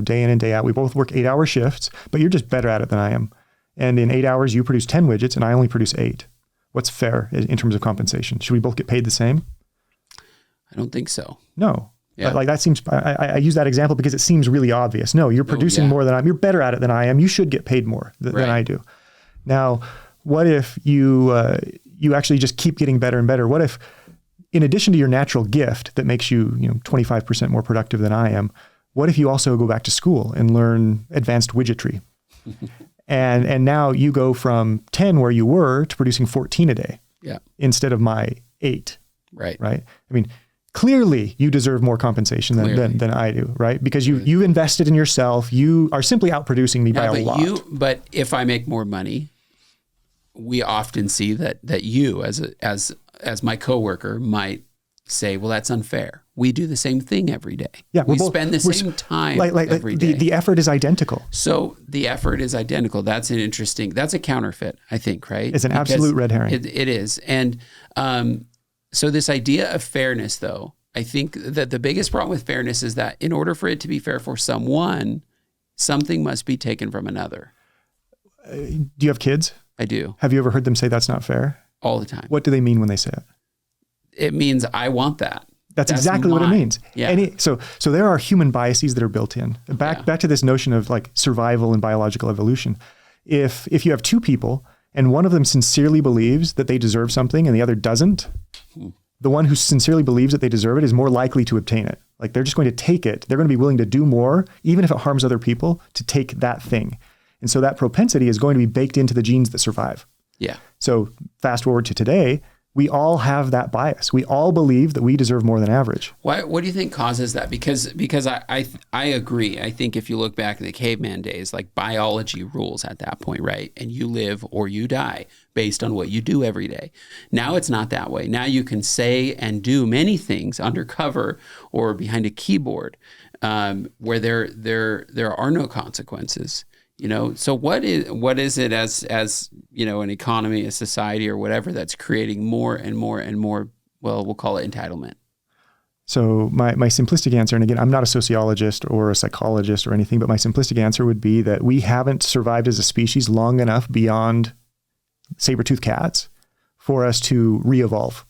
day in and day out, we both work 8-hour shifts, but you're just better at it than I am. And in 8 hours, you produce 10 widgets and I only produce 8. What's fair in terms of compensation? Should we both get paid the same? I don't think so. No. Yeah. Like that seems, I use that example because it seems really obvious. No, you're producing more than I am. You're better at it than I am. You should get paid more than I do. Now, what if you actually just keep getting better and better? What if, in addition to your natural gift that makes you 25% more productive than I am, what if you also go back to school and learn advanced widgetry? and now you go from 10 where you were to producing 14 a day, instead of my 8. Right. I mean, clearly you deserve more compensation than I do, right? Because you invested in yourself. You are simply outproducing me by a lot. But if I make more money, we often see that you as my coworker might say, well, that's unfair. We do the same thing every day. Yeah, we spend the same time every day. The effort is identical. So the effort is identical. That's a counterfeit, I think, right? It's an absolute red herring. It is. And so this idea of fairness, though, I think that the biggest problem with fairness is that in order for it to be fair for someone, something must be taken from another. Do you have kids? I do. Have you ever heard them say that's not fair? All the time. What do they mean when they say it? It means I want that. That's exactly what it means. Yeah. So there are human biases that are built in. Back to this notion of like survival and biological evolution. If you have two people and one of them sincerely believes that they deserve something and the other doesn't, the one who sincerely believes that they deserve it is more likely to obtain it. Like they're just going to take it. They're going to be willing to do more, even if it harms other people, to take that thing. And so that propensity is going to be baked into the genes that survive. Yeah. So fast forward to today, we all have that bias. We all believe that we deserve more than average. What do you think causes that? Because I agree. I think if you look back at the caveman days, like biology rules at that point, right? And you live or you die based on what you do every day. Now it's not that way. Now you can say and do many things undercover or behind a keyboard, where there are no consequences. So what is it as an economy, a society or whatever that's creating more and more and more, well, we'll call it entitlement? So my simplistic answer, and again, I'm not a sociologist or a psychologist or anything, but my simplistic answer would be that we haven't survived as a species long enough beyond saber-toothed cats for us to re-evolve.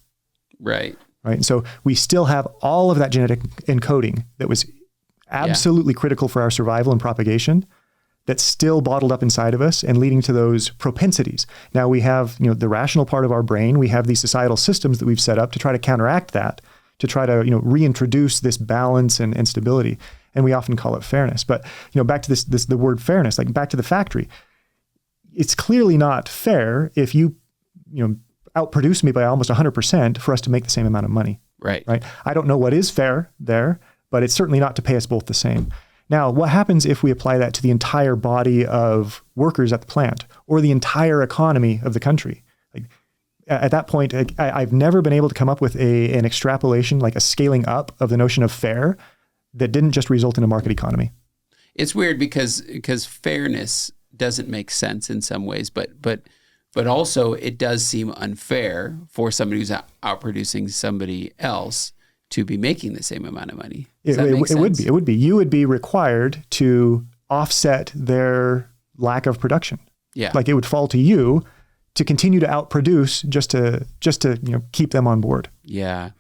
Right. And so we still have all of that genetic encoding that was absolutely critical for our survival and propagation, that's still bottled up inside of us and leading to those propensities. Now we have, the rational part of our brain. We have these societal systems that we've set up to try to counteract that, to try to, reintroduce this balance and stability. And we often call it fairness. But, back to the word fairness, like back to the factory. It's clearly not fair if you outproduce me by almost 100% for us to make the same amount of money. Right. I don't know what is fair there, but it's certainly not to pay us both the same. Now, what happens if we apply that to the entire body of workers at the plant or the entire economy of the country? Like, at that point, I've never been able to come up with an extrapolation, like a scaling up of the notion of fair that didn't just result in a market economy. It's weird because fairness doesn't make sense in some ways, but also it does seem unfair for somebody who's outproducing somebody else to be making the same amount of money. It would be. You would be required to offset their lack of production. Yeah. Like it would fall to you to continue to outproduce just to keep them on board. Yeah.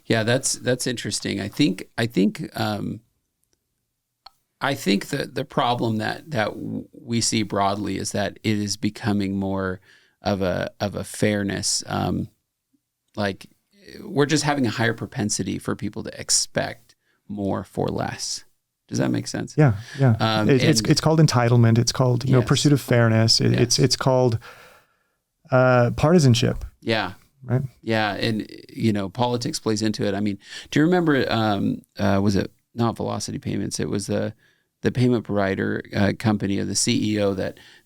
Yeah, that's interesting. I think the problem that we see broadly is that it is becoming more of a fairness. Like we're just having a higher propensity for people to expect more for less. Does that make sense? Yeah. It's called entitlement. It's called pursuit of fairness. It's called partisanship. Yeah. Right. Yeah, and politics plays into it. I mean, do you remember? Was it not Velocity Payments? It was the payment provider company of the CEO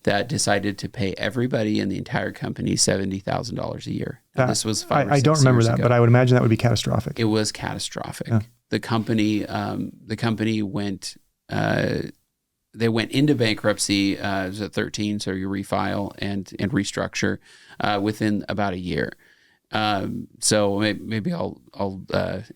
that decided to pay everybody in the entire company $70,000 a year. This was 5 or 6 years ago. I don't remember that, but I would imagine that would be catastrophic. It was catastrophic. Yeah. The company went. They went into bankruptcy. It was at 13, so you refile and restructure within about a year. So maybe I'll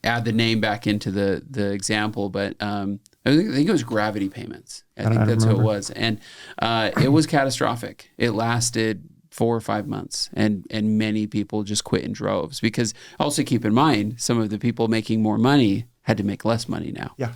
add the name back into the example, but I think it was Gravity Payments. I think that's who it was, and it was catastrophic. It lasted 4 or 5 months, and many people just quit in droves because also keep in mind some of the people making more money had to make less money now. Yeah,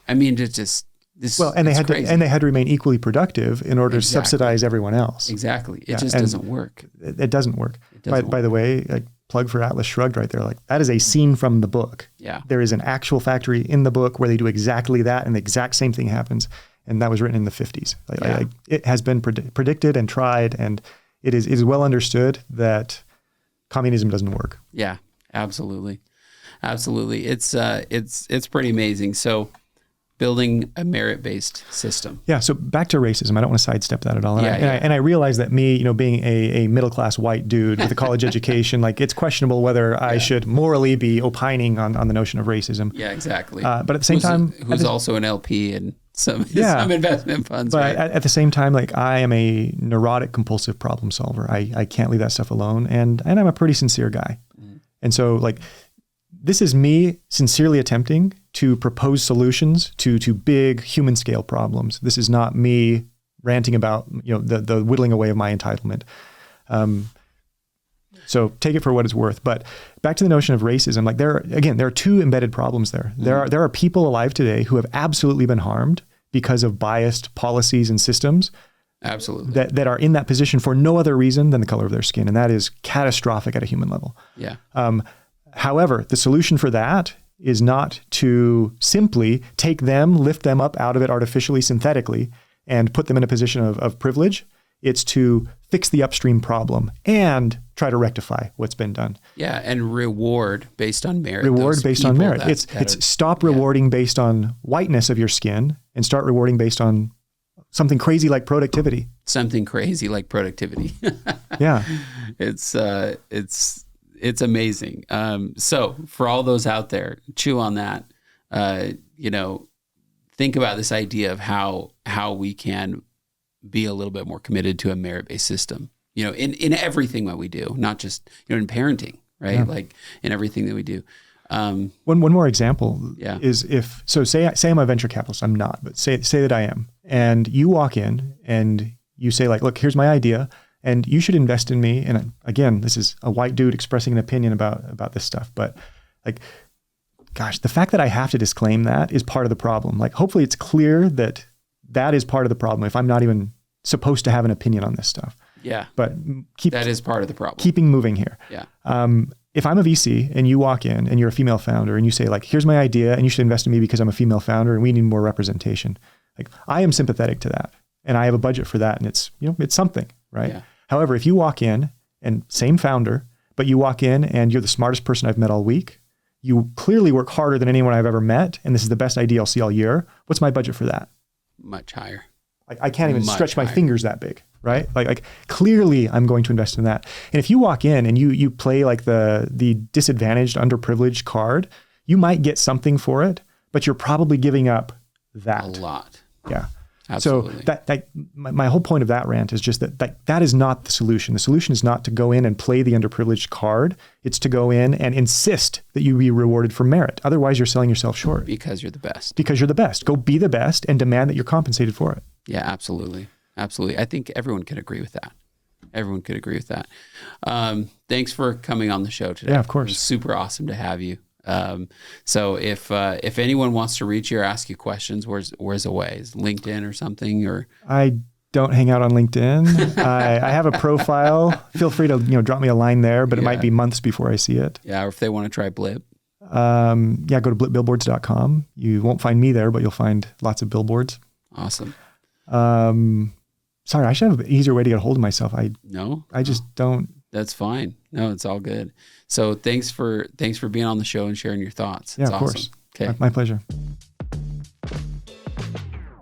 I mean it's just. They had to remain equally productive in order to subsidize everyone else. Exactly. It just doesn't work. It doesn't work. By the way, like plug for Atlas Shrugged right there. Like that is a scene from the book. Yeah. There is an actual factory in the book where they do exactly that and the exact same thing happens. And that was written in the 50s. Like it has been predicted and tried, and it is well understood that communism doesn't work. Yeah, absolutely. Absolutely. It's pretty amazing. So building a merit-based system. Yeah. So back to racism. I don't want to sidestep that at all. And I realize that me, being a middle-class white dude with a college education, like it's questionable whether I should morally be opining on the notion of racism. Yeah, exactly. But at the same time, who's also an LP and some investment funds. But right? at the same time, like I am a neurotic compulsive problem solver. I can't leave that stuff alone. And I'm a pretty sincere guy. Mm. And so like, this is me sincerely attempting to propose solutions to big human scale problems. This is not me ranting about the whittling away of my entitlement. So take it for what it's worth. But back to the notion of racism, like there are two embedded problems there. Mm-hmm. There are people alive today who have absolutely been harmed because of biased policies and systems. Absolutely. That are in that position for no other reason than the color of their skin, and that is catastrophic at a human level. Yeah. However, the solution for that is not to simply take them, lift them up out of it artificially, synthetically, and put them in a position of privilege. It's to fix the upstream problem and try to rectify what's been done. Yeah, and reward based on merit. Reward based on merit. It's stop rewarding based on whiteness of your skin and start rewarding based on something crazy like productivity. Something crazy like productivity. Yeah. It's amazing. So for all those out there, chew on that. Think about this idea of how we can be a little bit more committed to a merit-based system. In everything that we do, not just in parenting, right? Yeah. Like in everything that we do. One more example is say I'm a venture capitalist. I'm not, but say that I am, and you walk in and you say like, look, here's my idea. And you should invest in me. And again, this is a white dude expressing an opinion about this stuff. But like, gosh, the fact that I have to disclaim that is part of the problem. Like, hopefully it's clear that is part of the problem if I'm not even supposed to have an opinion on this stuff. Yeah. But that is part of the problem. Keeping moving here. Yeah. If I'm a VC and you walk in and you're a female founder and you say like, here's my idea and you should invest in me because I'm a female founder and we need more representation. Like, I am sympathetic to that and I have a budget for that and it's something, right? Yeah. However, if you walk in and same founder, but you walk in and you're the smartest person I've met all week, you clearly work harder than anyone I've ever met, and this is the best idea I'll see all year. What's my budget for that? Much higher. I can't even stretch my fingers that big, right? Like clearly I'm going to invest in that. And if you walk in and you play like the disadvantaged, underprivileged card, you might get something for it, but you're probably giving up that. A lot. Yeah. Absolutely. So my whole point of that rant is just that is not the solution. The solution is not to go in and play the underprivileged card. It's to go in and insist that you be rewarded for merit. Otherwise, you're selling yourself short. Because you're the best. Because you're the best. Go be the best and demand that you're compensated for it. Yeah, absolutely. Absolutely. I think everyone could agree with that. Everyone could agree with that. Thanks for coming on the show today. Yeah, of course. It was super awesome to have you. So if anyone wants to reach you or ask you questions, where's a way? Is LinkedIn or something? Or I don't hang out on LinkedIn. I have a profile. Feel free to drop me a line there, but it might be months before I see it. Yeah, or if they want to try Blip. Go to blipbillboards.com. You won't find me there, but you'll find lots of billboards. Awesome. Sorry, I should have an easier way to get a hold of myself. I just don't. That's fine. No, it's all good. So thanks for being on the show and sharing your thoughts. Yeah, it's of awesome. course. Okay. My pleasure.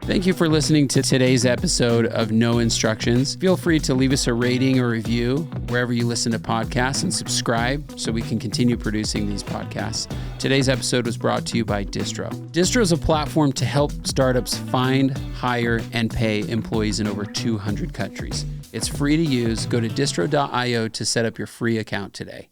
Thank you for listening to today's episode of No Instructions. Feel free to leave us a rating or review wherever you listen to podcasts and subscribe so we can continue producing these podcasts. Today's episode was brought to you by Distro. Distro is a platform to help startups find, hire, and pay employees in over 200 countries. It's free to use. Go to distro.io to set up your free account today.